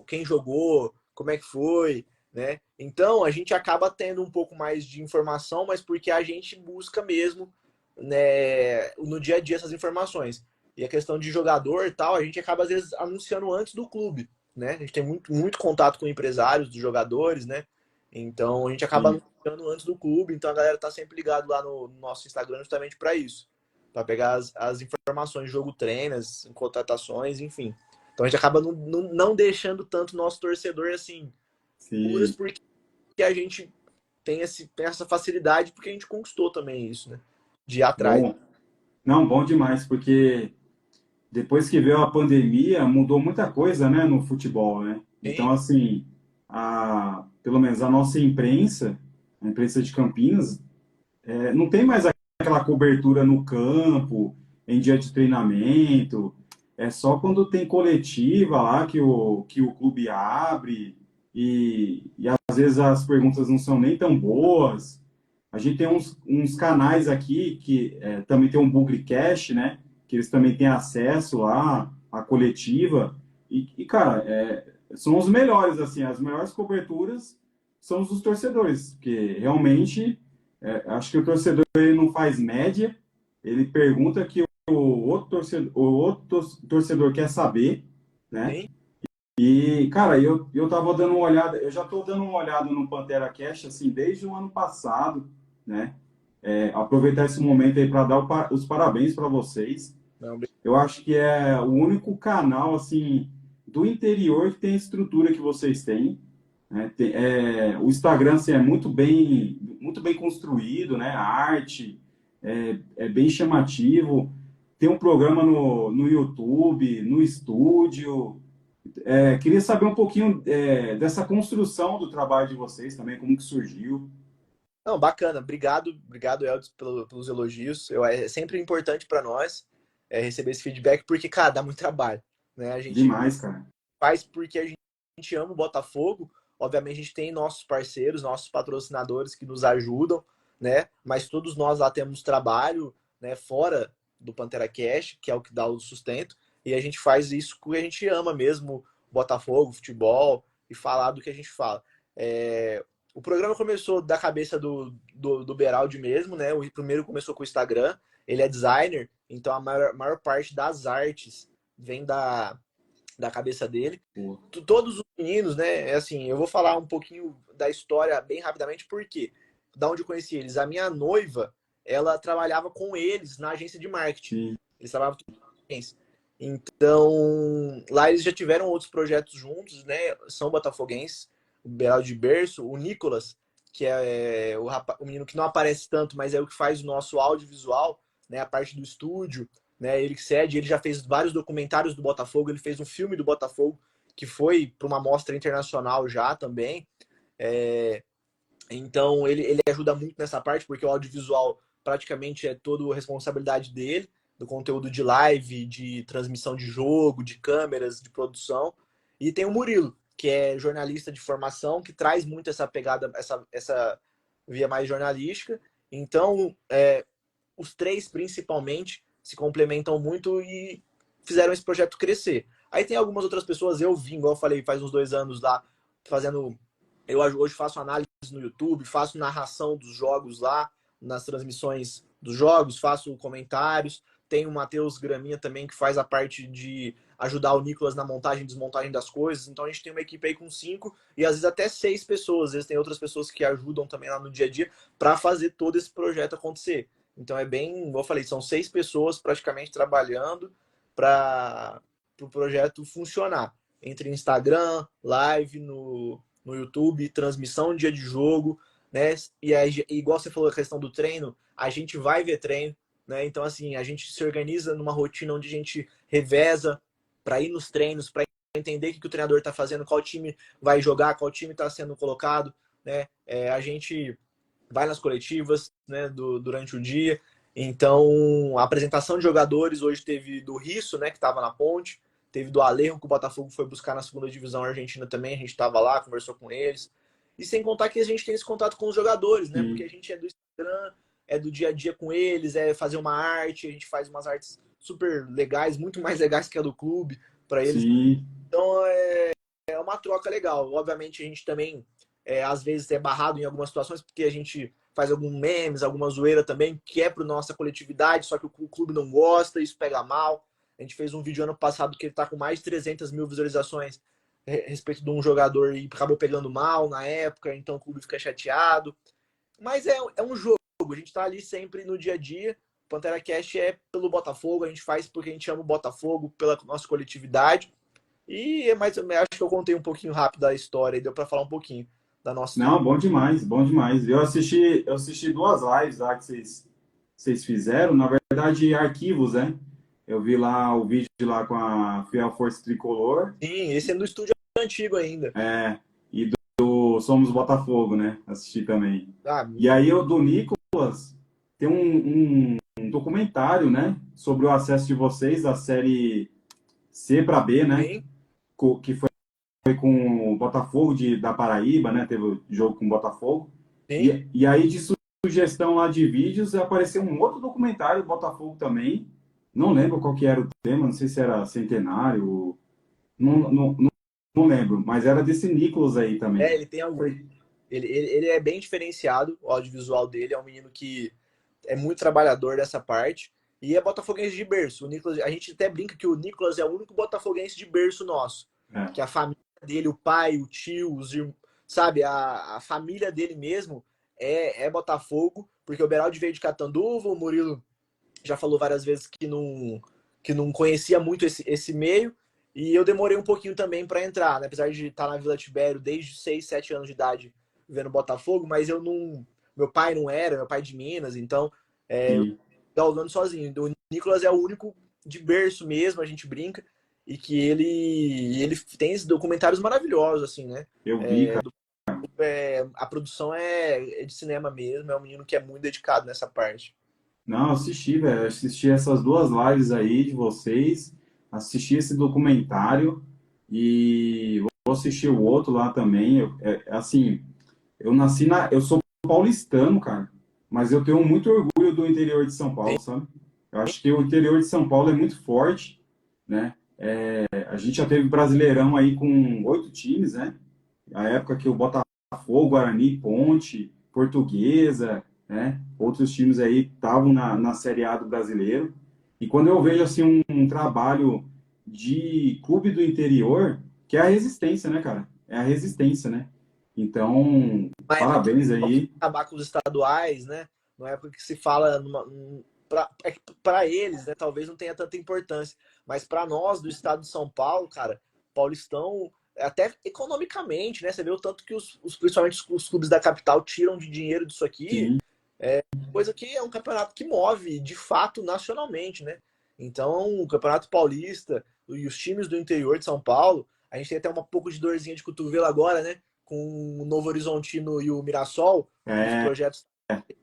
Quem jogou, como é que foi, né? Então a gente acaba tendo um pouco mais de informação, mas porque a gente busca mesmo, né, no dia a dia essas informações. E a questão de jogador e tal, a gente acaba às vezes anunciando antes do clube, né? A gente tem muito, muito contato com empresários dos jogadores, né? Então a gente acaba sim, anunciando antes do clube, então a galera tá sempre ligado lá no nosso Instagram justamente para isso, para pegar as informações, jogo treinas, contratações, enfim. Então a gente acaba não deixando tanto o nosso torcedor assim, puras sim. porque a gente tem essa facilidade, porque a gente conquistou também isso, né? De ir atrás. Bom, não, bom demais, porque depois que veio a pandemia, mudou muita coisa, né, no futebol, né? Então, Sim, assim, pelo menos a imprensa de Campinas, não tem mais aquela cobertura no campo, em dia de treinamento. É só quando tem coletiva lá que o clube abre e às vezes as perguntas não são nem tão boas. A gente tem uns canais aqui que também tem um Bugrecast, né? Que eles também têm acesso lá à coletiva. Cara, são os melhores, assim, as melhores coberturas são os dos torcedores, porque realmente acho que o torcedor ele não faz média, ele pergunta que o outro torcedor quer saber, né? sim. E, cara, eu tava dando uma olhada, eu já tô dando uma olhada no Pantera Cash, assim, desde o ano passado, né? Aproveitar esse momento aí para dar os parabéns para vocês. Não, Eu acho que é o único canal, assim, do interior que tem a estrutura que vocês têm, né? O Instagram, assim, é muito bem construído, né? A arte é bem chamativo. Tem um programa no YouTube, no estúdio. Queria saber um pouquinho dessa construção do trabalho de vocês também, como que surgiu. não, bacana. Obrigado, obrigado, Eldes, pelos elogios. É sempre importante para nós receber esse feedback, porque, cara, dá muito trabalho, né? A gente Demais, cara. faz porque a gente ama o Botafogo. Obviamente, a gente tem nossos parceiros, nossos patrocinadores que nos ajudam, né? Mas todos nós lá temos trabalho, né? Fora do Pantera Cash, que é o que dá o sustento. E a gente faz isso porque a gente ama mesmo Botafogo, futebol e falar do que a gente fala. O programa começou da cabeça do Beraldi mesmo, né? O primeiro começou com o Instagram. Ele é designer, então a maior parte das artes vem da cabeça dele. Pô, Todos os meninos, né? Assim, eu vou falar um pouquinho da história bem rapidamente, porque da onde eu conheci eles. A minha noiva, ela trabalhava com eles na agência de marketing. sim. Eles trabalhavam tudo com agência. Então, lá eles já tiveram outros projetos juntos, né? São botafoguenses, o Beraldo de Berço, o Nicolas, que é o menino que não aparece tanto, mas é o que faz o nosso audiovisual, né? A parte do estúdio, né? Ele que cede, ele já fez vários documentários do Botafogo, ele fez um filme do Botafogo, que foi para uma mostra internacional já também. Então, ele ajuda muito nessa parte, porque o audiovisual praticamente é toda a responsabilidade dele, do conteúdo de live, de transmissão de jogo, de câmeras, de produção. E tem o Murilo, que é jornalista de formação, que traz muito essa pegada, essa via mais jornalística. Então, os três, principalmente, se complementam muito e fizeram esse projeto crescer. Aí tem algumas outras pessoas, eu vim, igual eu falei, faz uns 2 anos lá, fazendo... Eu hoje faço análise no YouTube, faço narração dos jogos lá, nas transmissões dos jogos, faço comentários. Tem o Matheus Graminha também, que faz a parte de ajudar o Nicolas na montagem e desmontagem das coisas. Então a gente tem uma equipe aí com 5 e às vezes até 6 pessoas. Às vezes tem outras pessoas que ajudam também lá no dia a dia para fazer todo esse projeto acontecer. Então é bem, como eu falei, são 6 pessoas praticamente trabalhando para o projeto funcionar. Entre Instagram, live no YouTube, transmissão dia de jogo, né? E aí, igual você falou a questão do treino, a gente vai ver treino, né? Então, assim, a gente se organiza numa rotina onde a gente reveza para ir nos treinos, para entender o que o treinador está fazendo, qual time vai jogar, qual time está sendo colocado, né? A gente vai nas coletivas, né, durante o dia. Então, a apresentação de jogadores hoje teve do Risso, né, que estava na Ponte, teve do Alejo, que o Botafogo foi buscar na segunda divisão argentina também, a gente estava lá, conversou com eles. E sem contar que a gente tem esse contato com os jogadores, né, porque a gente é do Instagram, é do dia a dia com eles, é fazer uma arte, a gente faz umas artes super legais, muito mais legais que a do clube para eles. Sim. Então, é uma troca legal. Obviamente, a gente também, às vezes, é barrado em algumas situações, porque a gente faz alguns memes, alguma zoeira também, que é para nossa coletividade, só que o clube não gosta, isso pega mal. A gente fez um vídeo ano passado que ele está com mais de 300 mil visualizações a respeito de um jogador e acabou pegando mal na época, então o clube fica chateado. Mas é um jogo, a gente está ali sempre no dia a dia. O Pantera Cast é pelo Botafogo, a gente faz porque a gente ama o Botafogo, pela nossa coletividade. E acho que eu contei um pouquinho rápido da história e deu para falar um pouquinho da nossa. Não, bom demais, bom demais. Eu assisti 2 lives lá que vocês fizeram, na verdade, arquivos, né? Eu vi lá o vídeo lá com a Fiel Força Tricolor, Sim, esse é no estúdio antigo ainda. e do Somos Botafogo, né? Assisti também. Ah, E aí o do Nicolas tem um documentário, né? Sobre o acesso de vocês da série C para B, né? sim, Que foi com o Botafogo da Paraíba, né? Teve o jogo com o Botafogo. sim. E aí, de sugestão lá de vídeos, apareceu um outro documentário do Botafogo também. Não lembro qual que era o tema, não sei se era centenário, não lembro, mas era desse Nicolas aí também. Ele tem algum. Ele é bem diferenciado, o audiovisual dele. É um menino que é muito trabalhador dessa parte. E é botafoguense de berço. O Nicolas, a gente até brinca que o Nicolas é o único botafoguense de berço nosso. É. Que a família dele, o pai, o tio, os irmãos, sabe, a família dele mesmo é Botafogo, porque o Beraldi veio de Catanduva, o Murilo já falou várias vezes que não conhecia muito esse meio, e eu demorei um pouquinho também para entrar, né? Apesar de estar na Vila Tibério desde 6, 7 anos de idade vendo Botafogo, mas eu não. Meu pai não era, meu pai é de Minas, então eu Sim, galgando sozinho. O Nicolas é o único de berço mesmo, a gente brinca, e que ele tem esses documentários maravilhosos, assim, né? eu vi, cara. A produção é de cinema mesmo, é um menino que é muito dedicado nessa parte. Não, assisti, velho. Assisti essas 2 lives aí de vocês, assisti esse documentário e vou assistir o outro lá também. Assim, eu sou paulistano, cara, mas eu tenho muito orgulho do interior de São Paulo, sabe? Eu acho que o interior de São Paulo é muito forte, né? A gente já teve Brasileirão aí com 8 times, né? A época que o Botafogo, Guarani, Ponte, Portuguesa, né? Outros times aí estavam na Série A do Brasileiro. E quando eu vejo assim um trabalho de clube do interior, que é a resistência, né, cara? É a resistência, né? Então, Uma época que parabéns aí. acabar com os estaduais, né? Uma época que se fala para eles, né? Talvez não tenha tanta importância, mas para nós do estado de São Paulo, cara, Paulistão, até economicamente, né? Você vê o tanto que principalmente os clubes da capital tiram de dinheiro disso aqui, Sim, coisa que é um campeonato que move de fato nacionalmente, né? Então, o Campeonato Paulista e os times do interior de São Paulo, A gente tem até um pouco de dorzinha de cotovelo agora, né? Com o Novo Horizontino e o Mirassol, os É, projetos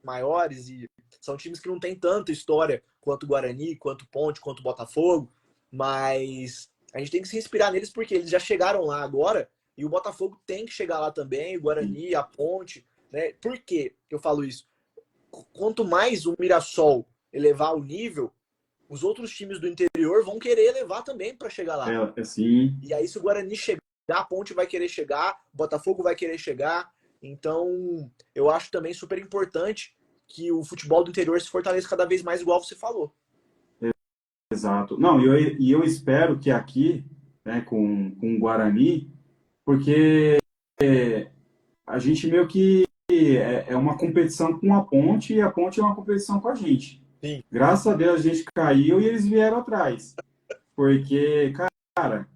maiores, e são times que não têm tanta história quanto o Guarani, quanto o Ponte, quanto o Botafogo, mas a gente tem que se inspirar neles porque eles já chegaram lá agora e o Botafogo tem que chegar lá também, o Guarani, a Ponte, né? Por que eu falo isso? Quanto mais o Mirassol elevar o nível, os outros times do interior vão querer elevar também para chegar lá. assim, E aí, se o Guarani chegar, a Ponte vai querer chegar, o Botafogo vai querer chegar. Então, eu acho também super importante que o futebol do interior se fortaleça cada vez mais, igual você falou. exato. Não, e eu espero que aqui, né, com o Guarani, porque a gente meio que é uma competição com a Ponte e a Ponte é uma competição com a gente. Sim. Graças a Deus a gente caiu e eles vieram atrás. Porque, cara,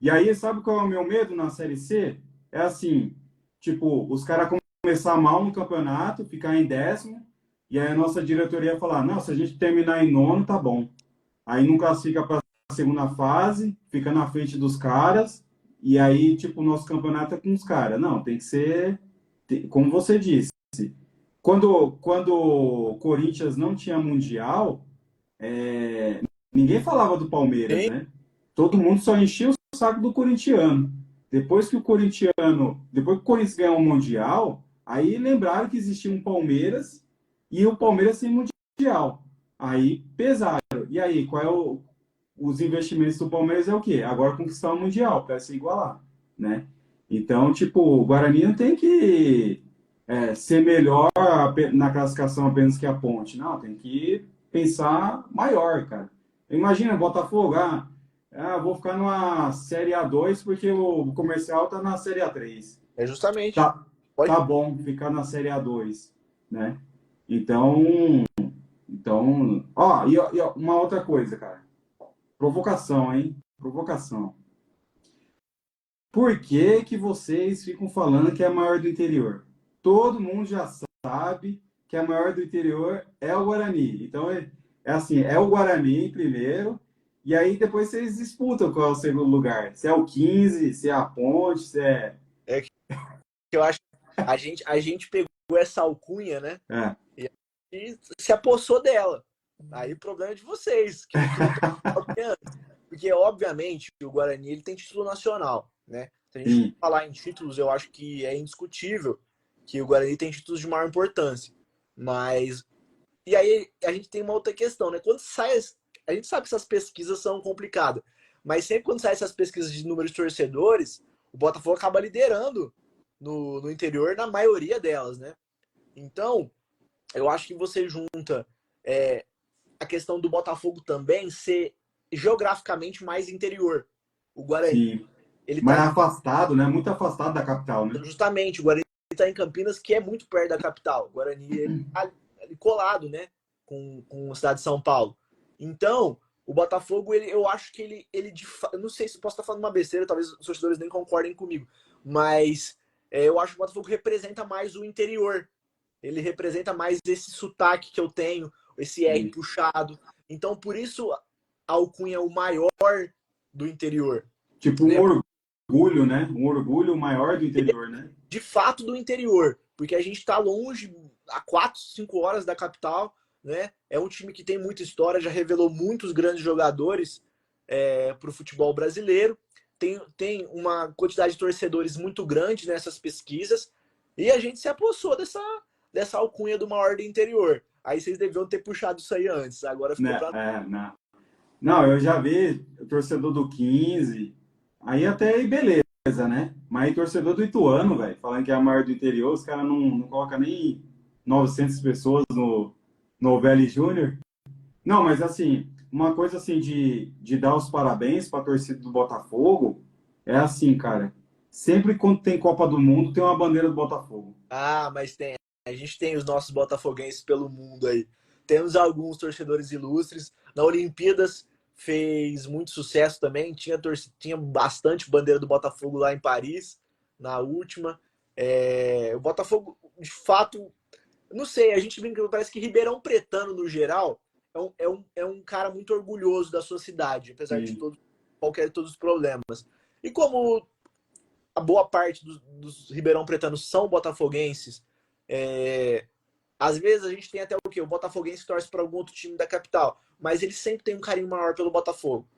e aí sabe qual é o meu medo na Série C? É assim, tipo, os caras começar mal no campeonato, ficar em 10º, e aí a nossa diretoria falar, não, se a gente terminar em nono, tá bom. Aí não classifica para a segunda fase, fica na frente dos caras, e aí, tipo, o nosso campeonato é com os caras. Não, tem que ser, como você disse, quando o Corinthians não tinha Mundial, ninguém falava do Palmeiras, Sim. né? Todo mundo só enchia o saco do corintiano. Depois que o Corinthians ganhou o Mundial, aí lembraram que existia um Palmeiras e o Palmeiras sem Mundial. Aí pesaram. E aí, os investimentos do Palmeiras é o quê? Agora conquistar o Mundial, para se igualar, né? Então, tipo, o Guarani não tem que ser melhor na classificação apenas que a Ponte. Não, tem que pensar maior, cara. Imagina, Botafogo, vou ficar numa Série A2 porque o comercial tá na Série A3. É justamente. Tá, Pode. tá bom ficar na Série A2, né? Então, ó, uma outra coisa, cara. Provocação, hein? Provocação. Por que que vocês ficam falando que é a maior do interior? Todo mundo já sabe que a maior do interior é o Guarani. Então, é assim, é o Guarani primeiro, e aí depois vocês disputam qual é o segundo lugar. Se é o 15, se é a Ponte, se é... É que eu acho que a gente pegou essa alcunha, né? É, E se apossou dela. Aí o problema é de vocês, que não estão. Porque, obviamente, o Guarani ele tem título nacional, né? Se a gente for sim, falar em títulos, eu acho que é indiscutível que o Guarani tem títulos de maior importância. Mas. E aí a gente tem uma outra questão, né? Quando sai. A gente sabe que essas pesquisas são complicadas, mas sempre quando saem essas pesquisas de número de torcedores, o Botafogo acaba liderando no interior na maioria delas, né? Então, eu acho que você junta a questão do Botafogo também ser geograficamente mais interior. O Guarani, sim. ele tá Mas em, afastado, né? Muito afastado da capital, né? justamente, o Guarani está em Campinas, que é muito perto da capital. O Guarani ele tá ali colado, né, com a cidade de São Paulo. Então, o Botafogo, eu acho que ele não sei se posso estar falando uma besteira, talvez os torcedores nem concordem comigo, mas eu acho que o Botafogo representa mais o interior. Ele representa mais esse sotaque que eu tenho, esse R Sim. puxado. Então, por isso, a alcunha é o maior do interior. Tipo Né? um orgulho, né? Um orgulho maior do interior, né? De fato, do interior. Porque a gente está longe, a 4, 5 horas da capital. Né? É um time que tem muita história, já revelou muitos grandes jogadores para o futebol brasileiro. Tem uma quantidade de torcedores muito grande nessas pesquisas. E a gente se apossou dessa alcunha do maior do interior. Aí vocês deviam ter puxado isso aí antes. Agora ficou Né? pra. Não, eu já vi torcedor do 15, aí até aí beleza, né? Mas aí torcedor do Ituano, velho, falando que é a maior do interior, os caras não colocam nem 900 pessoas no Vélez Júnior. Não, mas assim, uma coisa assim de dar os parabéns para a torcida do Botafogo é assim, cara. Sempre quando tem Copa do Mundo, tem uma bandeira do Botafogo. Ah, mas tem. A gente tem os nossos botafoguenses pelo mundo aí. Temos alguns torcedores ilustres. Na Olimpíadas fez muito sucesso também. Tinha bastante bandeira do Botafogo lá em Paris, na última. O Botafogo, de fato, não sei, a gente brinca, parece que Ribeirão Pretano, no geral, é um cara muito orgulhoso da sua cidade, apesar de Sim. todos os problemas. E como a boa parte dos Ribeirão Pretanos são botafoguenses, às vezes a gente tem até o quê? O botafoguense torce para algum outro time da capital, mas ele sempre tem um carinho maior pelo Botafogo,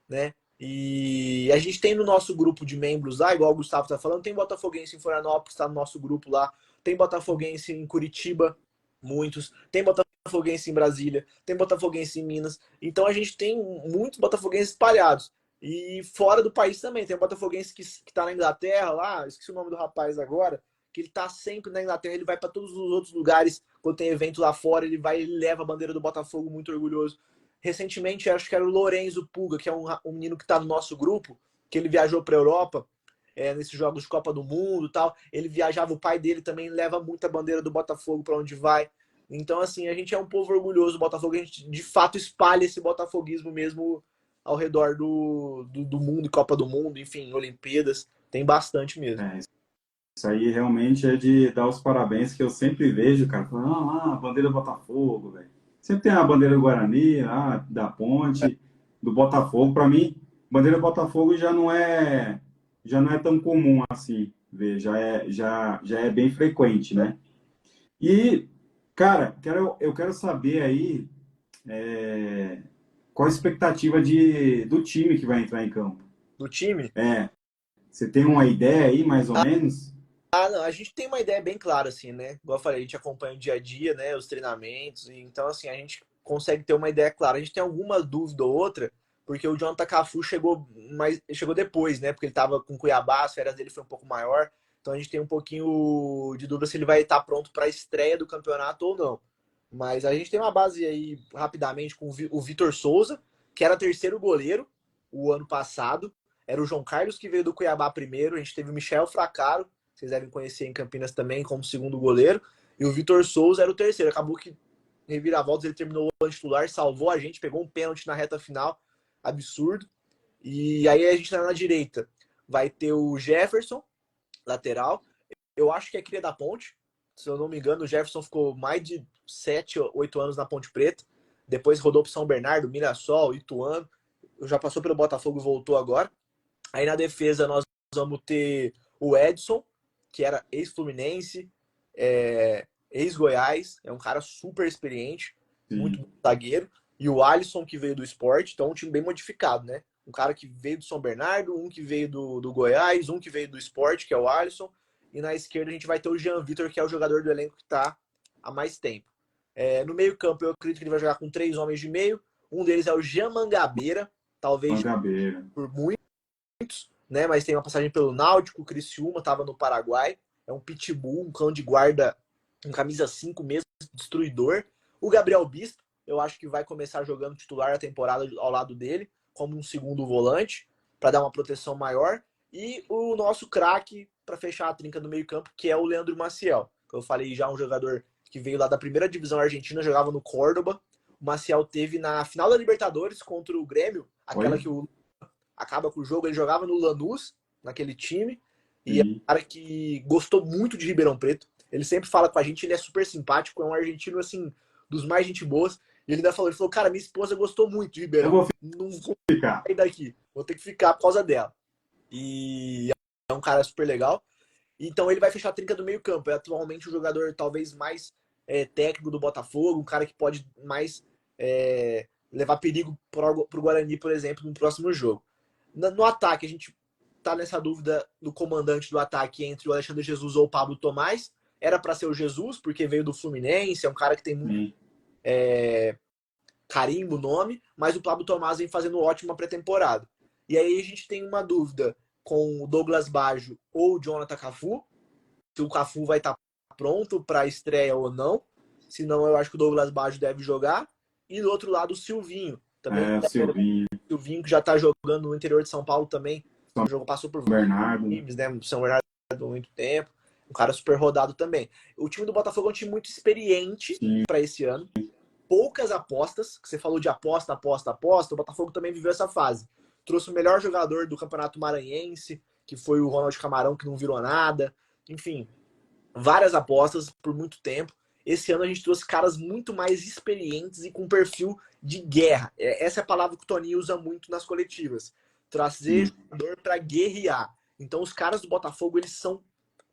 né? E a gente tem no nosso grupo de membros lá, igual o Gustavo tá falando, tem botafoguense em Florianópolis, tá no nosso grupo lá, tem botafoguense em Curitiba, muitos, tem botafoguense em Brasília, tem botafoguense em Minas, então a gente tem muitos botafoguenses espalhados. E fora do país também, tem um botafoguense que tá na Inglaterra lá, esqueci o nome do rapaz agora, que ele tá sempre na Inglaterra, ele vai para todos os outros lugares, quando tem evento lá fora, ele vai e leva a bandeira do Botafogo muito orgulhoso. Recentemente, acho que era o Lorenzo Puga, que é um menino que tá no nosso grupo, que ele viajou para Europa, nesses jogos de Copa do Mundo e tal. Ele viajava, o pai dele também leva muita bandeira do Botafogo para onde vai. Então, assim, a gente é um povo orgulhoso do Botafogo, a gente de fato espalha esse botafoguismo mesmo ao redor do mundo, Copa do Mundo, enfim, Olimpíadas, tem bastante mesmo. Isso aí realmente é de dar os parabéns, que eu sempre vejo, cara, falando, a bandeira do Botafogo, velho. Sempre tem a bandeira do Guarani, da Ponte, do Botafogo. Para mim, bandeira do Botafogo já não é tão comum assim, ver, já é bem frequente, né? E, cara, eu quero saber aí qual a expectativa do time que vai entrar em campo. Do time? Você tem uma ideia aí, mais ou menos? Não, a gente tem uma ideia bem clara, assim, né? Igual eu falei, a gente acompanha o dia a dia, né? Os treinamentos, então, assim, a gente consegue ter uma ideia clara. A gente tem alguma dúvida ou outra, porque o Jonathan Cafu chegou depois, né? Porque ele tava com o Cuiabá, as férias dele foi um pouco maior, então a gente tem um pouquinho de dúvida se ele vai estar pronto para a estreia do campeonato ou não. Mas a gente tem uma base aí, rapidamente, com o Vitor Souza, que era terceiro goleiro o ano passado. Era o João Carlos que veio do Cuiabá primeiro, a gente teve o Michel Fracaro, vocês devem conhecer em Campinas também, como segundo goleiro. E o Vitor Souza era o terceiro. Acabou que, reviravoltas, ele terminou o titular, salvou a gente, pegou um pênalti na reta final, absurdo. E aí a gente tá na direita. Vai ter o Jefferson, lateral. Eu acho que é cria da Ponte. Se eu não me engano, o Jefferson ficou mais de 7, 8 anos na Ponte Preta. Depois rodou pro São Bernardo, Mirassol, Ituano. Já passou pelo Botafogo e voltou agora. Aí na defesa nós vamos ter o Edson, que era ex-Fluminense, ex-Goiás, é um cara super experiente, muito bom zagueiro. E o Alisson, que veio do Sport, então é um time bem modificado, né? Um cara que veio do São Bernardo, um que veio do Goiás, um que veio do Sport, que é o Alisson. E na esquerda a gente vai ter o Jean Vitor, que é o jogador do elenco que está há mais tempo. No meio campo eu acredito que ele vai jogar com 3 homens de meio. Um deles é o Jean Mangabeira, talvez por muitos, né? Mas tem uma passagem pelo Náutico, o Criciúma estava no Paraguai. É um pitbull, um cão de guarda, um camisa 5 mesmo, destruidor. O Gabriel Bispo, eu acho que vai começar jogando titular a temporada ao lado dele, como um segundo volante, para dar uma proteção maior. E o nosso craque, para fechar a trinca do meio campo, que é o Leandro Maciel. Que eu falei já, um jogador que veio lá da primeira divisão argentina, jogava no Córdoba. O Maciel teve na final da Libertadores contra o Grêmio, aquela que o acaba com o jogo, ele jogava no Lanús, naquele time, e é um cara que gostou muito de Ribeirão Preto. Ele sempre fala com a gente, ele é super simpático, é um argentino, assim, dos mais gente boas. E ele ainda falou, cara, minha esposa gostou muito de Ribeirão. Não vou sair daqui, vou ter que ficar por causa dela. E é um cara super legal. Então ele vai fechar a trinca do meio campo. É atualmente o jogador talvez mais técnico do Botafogo, um cara que pode mais levar perigo pro Guarani, por exemplo, no próximo jogo. No ataque, a gente tá nessa dúvida do comandante do ataque entre o Alexandre Jesus ou o Pablo Tomás. Era para ser o Jesus, porque veio do Fluminense, é um cara que tem muito carimbo no nome, mas o Pablo Tomás vem fazendo ótima pré-temporada. E aí a gente tem uma dúvida com o Douglas Baggio ou o Jonathan Cafu, se o Cafu vai estar pronto para a estreia ou não. Senão eu acho que o Douglas Baggio deve jogar. E do outro lado o Silvinho. Também o Silvinho que já está jogando no interior de São Paulo também. O jogo passou por Bernardo, times, né? São Bernardo há muito tempo. Um cara super rodado também. O time do Botafogo é um time muito experiente para esse ano. Poucas apostas, que você falou de aposta. O Botafogo também viveu essa fase. Trouxe o melhor jogador do Campeonato Maranhense, que foi o Ronald Camarão, que não virou nada. Enfim, várias apostas por muito tempo. Esse ano a gente trouxe caras muito mais experientes e com perfil de guerra. Essa é a palavra que o Toninho usa muito nas coletivas. trazer jogador para guerrear. Então os caras do Botafogo, eles são,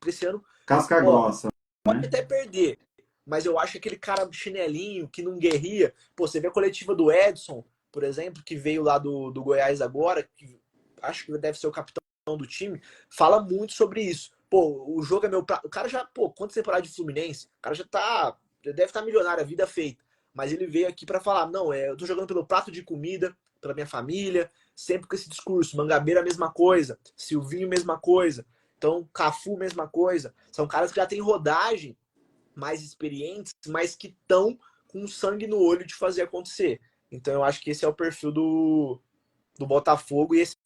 esse ano, Casca grossa, pode né? até perder, mas eu acho que aquele cara chinelinho, que não guerria, pô, você vê a coletiva do Edson, por exemplo, que veio lá do Goiás agora, que acho que deve ser o capitão do time, fala muito sobre isso. Pô, o jogo é meu prato. O cara já, pô, quantas temporadas de Fluminense? O cara já deve estar milionário, a vida feita. Mas ele veio aqui para falar, não, eu tô jogando pelo prato de comida, pela minha família, sempre com esse discurso. Mangabeira, mesma coisa. Silvinho, mesma coisa. Então, Cafu, mesma coisa. São caras que já têm rodagem, mais experientes, mas que estão com sangue no olho de fazer acontecer. Então, eu acho que esse é o perfil do Botafogo, e esse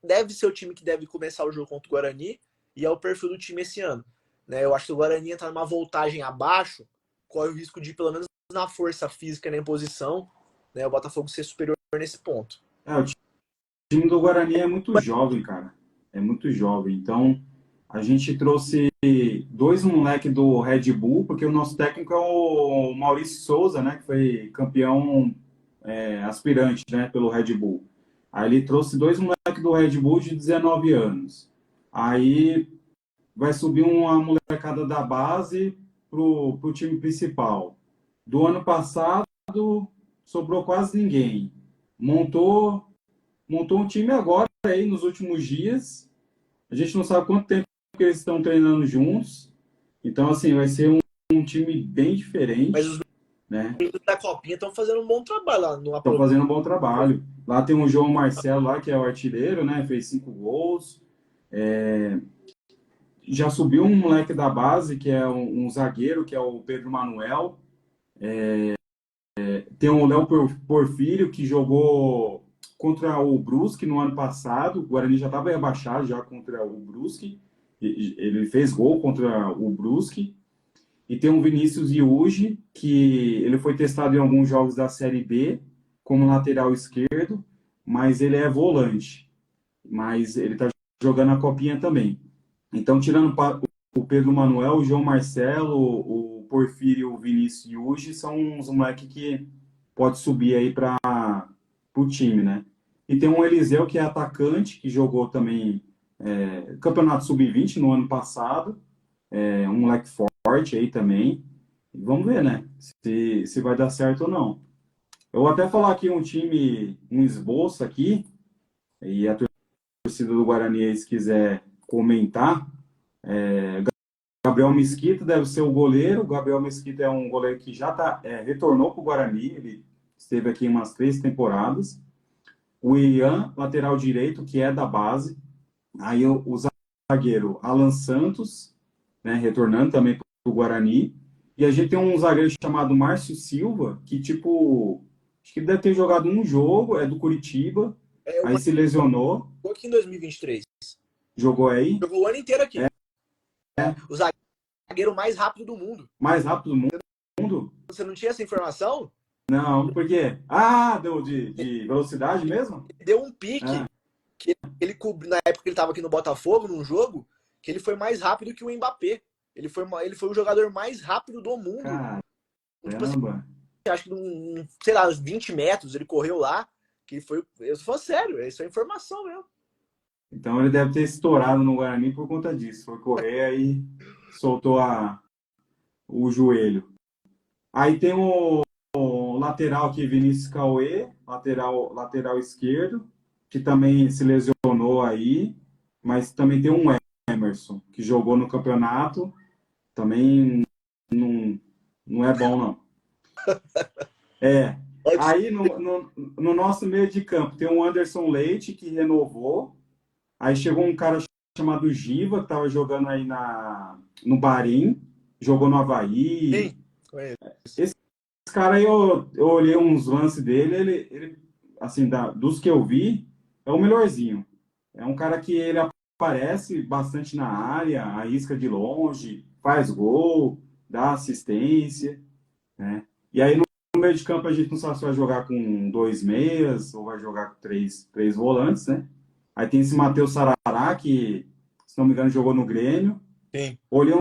deve ser o time que deve começar o jogo contra o Guarani, e é o perfil do time esse ano. Né? Eu acho que o Guarani entrar numa voltagem abaixo, corre o risco de, pelo menos na força física e na imposição, né, o Botafogo ser superior nesse ponto. O time do Guarani é muito jovem, cara. É muito jovem. Então, a gente trouxe dois moleques do Red Bull, porque o nosso técnico é o Maurício Souza, né? Que foi campeão aspirante, né? Pelo Red Bull. Aí ele trouxe dois moleques do Red Bull de 19 anos. Aí vai subir uma molecada da base pro time principal. Do ano passado, sobrou quase ninguém. Montou um time agora aí nos últimos dias. A gente não sabe quanto tempo que eles estão treinando juntos. Então, assim, vai ser um time bem diferente. Mas os né? da Copinha estão fazendo um bom trabalho lá no Estão fazendo um bom trabalho. Lá tem o João Marcelo, lá, que é o artilheiro, né? Fez 5 gols. Já subiu um moleque da base, que é um zagueiro, que é o Pedro Manuel. Tem o Léo Porfírio, que jogou contra o Brusque no ano passado. O Guarani já estava rebaixado já contra o Brusque. Ele fez gol contra o Brusque. E tem o Vinícius Iuji, que ele foi testado em alguns jogos da Série B como lateral esquerdo, mas ele é volante. Mas ele está jogando a copinha também. Então, tirando o Pedro Manuel, o João Marcelo, o Porfírio e o Vinícius Iuji, são uns moleques que pode subir aí para o time, né? E tem um Eliseu, que é atacante, que jogou também Campeonato Sub-20 no ano passado. Um moleque forte aí também. Vamos ver, né? Se vai dar certo ou não. Eu vou até falar aqui um time, um esboço aqui, e a torcida do Guarani, se quiser comentar. Gabriel Mesquita deve ser o goleiro. O Gabriel Mesquita é um goleiro que já retornou para o Guarani. Ele esteve aqui umas 3 temporadas. O Ian, lateral direito, que é da base. Aí o zagueiro Alan Santos, né, retornando também para o Guarani. E a gente tem um zagueiro chamado Márcio Silva, que, tipo, acho que ele deve ter jogado um jogo, é do Curitiba, aí se lesionou. Jogou aqui em 2023. Jogou aí? Jogou o ano inteiro aqui. O zagueiro mais rápido do mundo. Mais rápido do mundo? Você não tinha essa informação? Não, por quê? Deu de velocidade mesmo? Deu um pique que ele cobriu na época que ele estava aqui no Botafogo, num jogo, que ele foi mais rápido que o Mbappé. Ele foi o jogador mais rápido do mundo. Caramba. Tipo assim, acho que, sei lá, uns 20 metros ele correu lá. Que foi. Eu tô falando sério, isso é informação mesmo. Então ele deve ter estourado no Guarani por conta disso. Foi correr aí, soltou o joelho. Aí tem o lateral aqui, Vinícius Cauê, lateral esquerdo, que também se lesionou aí, mas também tem um Emerson, que jogou no campeonato, também não é bom, não. Aí no nosso meio de campo tem o Anderson Leite, que renovou, aí chegou um cara chamado Giva, que estava jogando aí no Bahrein, jogou no Avaí. Sim, conheço. Esse cara aí, eu olhei uns lances dele, ele assim, dos que eu vi, é o melhorzinho. É um cara que ele aparece bastante na área, arrisca de longe, faz gol, dá assistência, né? E aí no meio de campo a gente não sabe se vai jogar com 2 meias ou vai jogar com três volantes, né? Aí tem esse Matheus Sarará, que, se não me engano, jogou no Grêmio. Sim. Olhei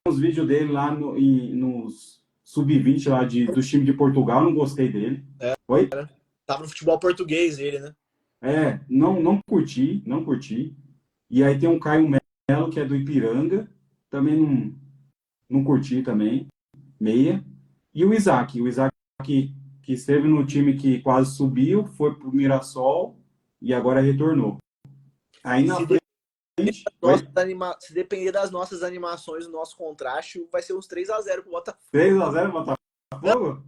uns vídeos dele lá nos Sub-20 lá do time de Portugal, não gostei dele. Oi? Tava no futebol português ele, né? Não curti, não curti. E aí tem um Caio Melo, que é do Ipiranga, também não curti também, meia. E o Isaac que esteve no time que quase subiu, foi pro Mirassol e agora retornou. Aí na Se, frente, oi? se depender das nossas animações, do nosso contraste, vai ser uns 3-0 pro Botafogo. 3-0 Não, Botafogo?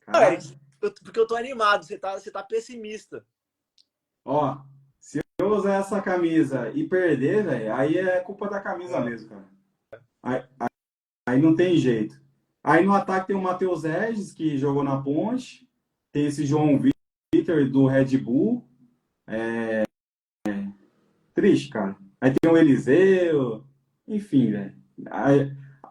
Cara, Eric, porque eu tô animado, você tá pessimista. ó, se eu usar essa camisa e perder, velho, aí é culpa da camisa É. mesmo, cara. Aí, aí não tem jeito. Aí no ataque tem o Matheus Regis, que jogou na Ponte, tem esse João Vitor do Red Bull. Triste, cara. Aí tem o Eliseu, enfim, velho.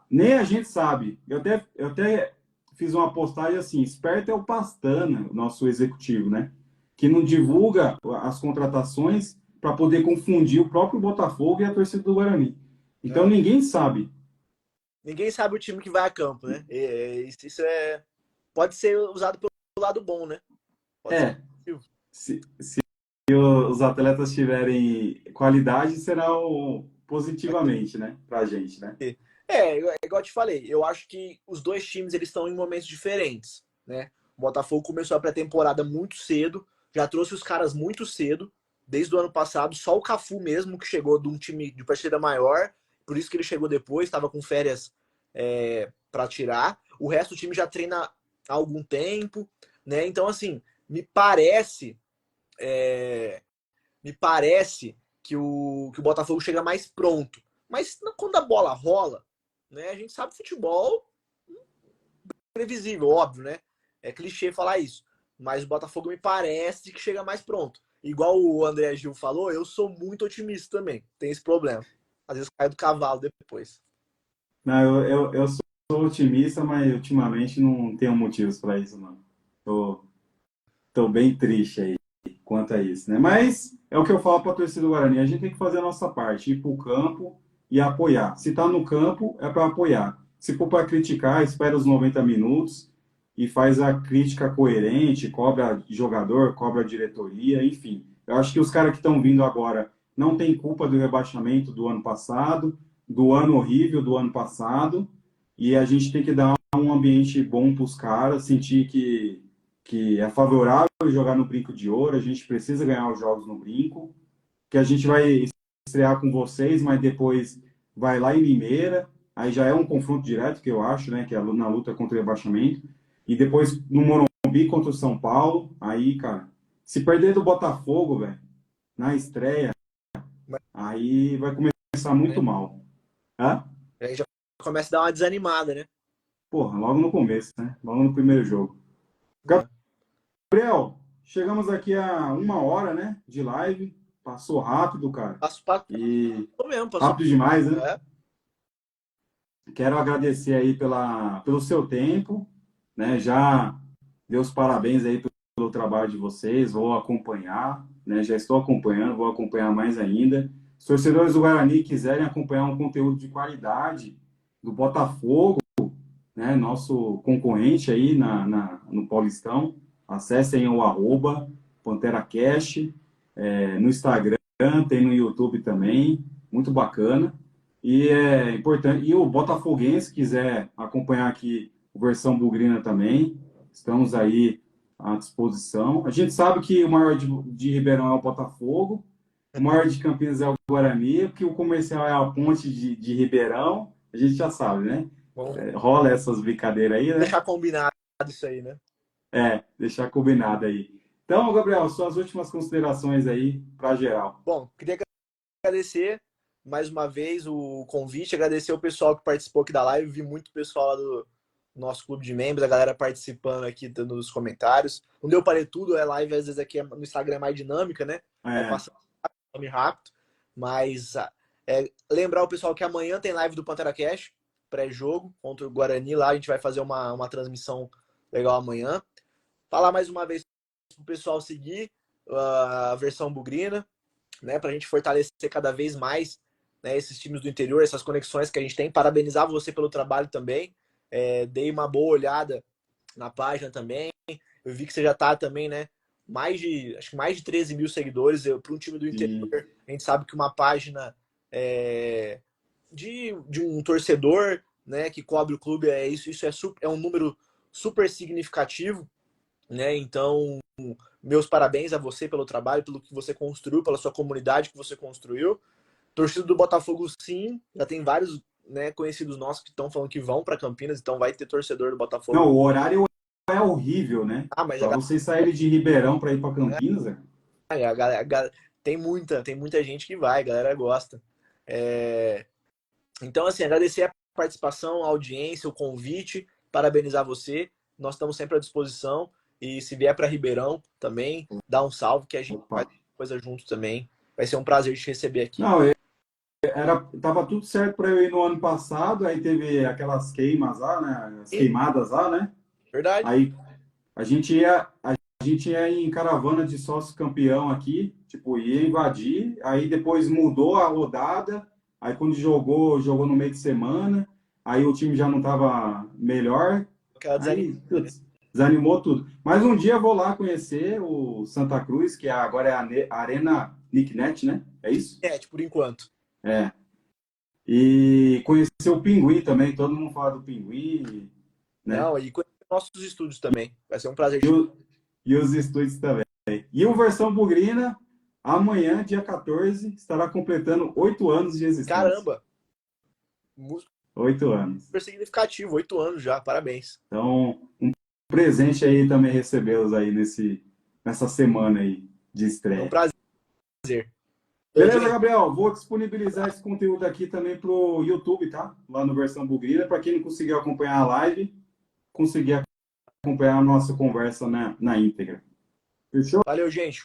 Nem a gente sabe. Eu até fiz uma postagem assim: esperto é o Pastana, o nosso executivo, né? Que não divulga as contratações para poder confundir o próprio Botafogo e a torcida do Guarani. Então É. ninguém sabe. Ninguém sabe o time que vai a campo, né? Isso pode ser usado pelo lado bom, né? Pode ser É, positivo. se os atletas tiverem qualidade, será positivamente, né? Pra gente, né? Igual eu te falei, eu acho que os dois times eles estão em momentos diferentes, né? O Botafogo começou a pré-temporada muito cedo, já trouxe os caras muito cedo, desde o ano passado, só o Cafu mesmo que chegou de um time de partida maior, por isso que ele chegou depois, estava com férias para tirar. O resto do time já treina há algum tempo, né? Então assim, é, me parece que o Botafogo chega mais pronto. Mas quando a bola rola, né, a gente sabe futebol previsível, óbvio, né? É clichê falar isso. Mas o Botafogo me parece que chega mais pronto. Igual o André Gil falou, eu sou muito otimista também. Tem esse problema. Às vezes cai do cavalo depois. Não, eu sou otimista, mas ultimamente não tenho motivos para isso, não. Tô, tô bem triste aí quanto a isso, né? Mas é o que eu falo para a torcida do Guarani, a gente tem que fazer a nossa parte, ir para o campo e apoiar. Se está no campo, é para apoiar. Se for para criticar, espera os 90 minutos e faz a crítica coerente, cobra jogador, cobra diretoria, enfim. Eu acho que os caras que estão vindo agora não têm culpa do rebaixamento do ano passado, do ano horrível do ano passado, e a gente tem que dar um ambiente bom para os caras, sentir que é favorável jogar no Brinco de Ouro, a gente precisa ganhar os jogos no Brinco, que a gente vai estrear com vocês, mas depois vai lá em Limeira, aí já é um confronto direto, que eu acho, né, que é na luta contra o rebaixamento, e depois no Morumbi contra o São Paulo, aí, cara, se perder do Botafogo, velho, na estreia, Mas, aí vai começar muito né, mal. Hã? aí já começa a dar uma desanimada, né? Porra, logo no começo, né? Logo no primeiro jogo. É. Gabriel, chegamos aqui a 1 hora, né, de live. Passou rápido, cara. Passou E mesmo, passou. rápido demais, né? É. Quero agradecer aí pelo seu tempo, né? Já dei os parabéns aí pelo trabalho de vocês. Vou acompanhar, né? Já estou acompanhando, vou acompanhar mais ainda. Se os torcedores do Guarani quiserem acompanhar um conteúdo de qualidade do Botafogo, né? Nosso concorrente aí no Paulistão, acessem o @PanteraCast, no Instagram, tem no YouTube também, muito bacana. E é importante. E o Botafoguense quiser acompanhar aqui o versão Bugrina também, estamos aí à disposição. A gente sabe que o maior de Ribeirão é o Botafogo, o maior de Campinas é o Guarani, que o comercial é a Ponte de Ribeirão, a gente já sabe, né? Vamos Rola essas brincadeiras aí, né? deixar combinado isso aí, né? Deixar combinado aí. Então, Gabriel, suas últimas considerações aí para geral. Bom, queria agradecer mais uma vez o convite, agradecer o pessoal que participou aqui da live, vi muito pessoal lá do nosso clube de membros, a galera participando aqui, dando os comentários. Não deu para ler tudo, a live às vezes aqui no Instagram é mais dinâmica, né? Vai É, passando rápido, mas lembrar o pessoal que amanhã tem live do Pantera Cash, pré-jogo, contra o Guarani, lá a gente vai fazer uma transmissão legal amanhã. Falar mais uma vez pro pessoal seguir a versão bugrina, né, para a gente fortalecer cada vez mais, né, esses times do interior, essas conexões que a gente tem. Parabenizar você pelo trabalho também. Dei uma boa olhada na página também. Eu vi que você já está também, né, acho que mais de 13 mil seguidores. Para um time do interior, Sim. a gente sabe que uma página de um torcedor, né, que cobre o clube, é um número super significativo, né? Então, meus parabéns a você pelo trabalho, pelo que você construiu, pela sua comunidade que você construiu. Torcida do Botafogo, sim, já tem vários, né, conhecidos nossos que estão falando que vão para Campinas, então vai ter torcedor do Não, Botafogo. o horário é horrível, né? Ah, mas Para vocês saírem de Ribeirão para ir para Campinas, tem muita gente que vai, a galera gosta. Então, assim, agradecer a participação, a audiência, o convite, parabenizar você. Nós estamos sempre à disposição. E se vier para Ribeirão também, dá um salve que a gente faz opa. coisa junto também. Vai ser um prazer te receber aqui. Não, tava tudo certo para eu ir no ano passado, aí teve aquelas queimas lá, né? As E, queimadas lá, né? verdade. Aí a gente ia em caravana de sócio campeão aqui, tipo, ia invadir, aí depois mudou a rodada, aí quando jogou no meio de semana, aí o time já não tava melhor, Aquela aí desanimada, né? putz, desanimou tudo. Mas um dia eu vou lá conhecer o Santa Cruz, que agora é a Arena Nicknet, né? É isso? Por enquanto. É. E conhecer o Pinguim também, todo mundo fala do Pinguim, né? Não, e conhecer nossos estúdios também. Vai ser um prazer. E os estúdios também. E o Versão Bugrina, amanhã, dia 14, estará completando 8 anos de existência. Caramba! Músico 8 anos. super significativo, 8 anos já, parabéns. Então, um presente aí também recebê-los aí nessa semana aí de É um estreia. prazer. Beleza, Gente, Gabriel? Vou disponibilizar esse conteúdo aqui também pro YouTube, tá? Lá no Versão Bugrina, para quem não conseguiu acompanhar a live, conseguir acompanhar a nossa conversa na íntegra. Fechou? valeu, gente.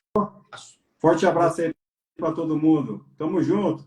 Forte abraço aí para todo mundo. Tamo junto.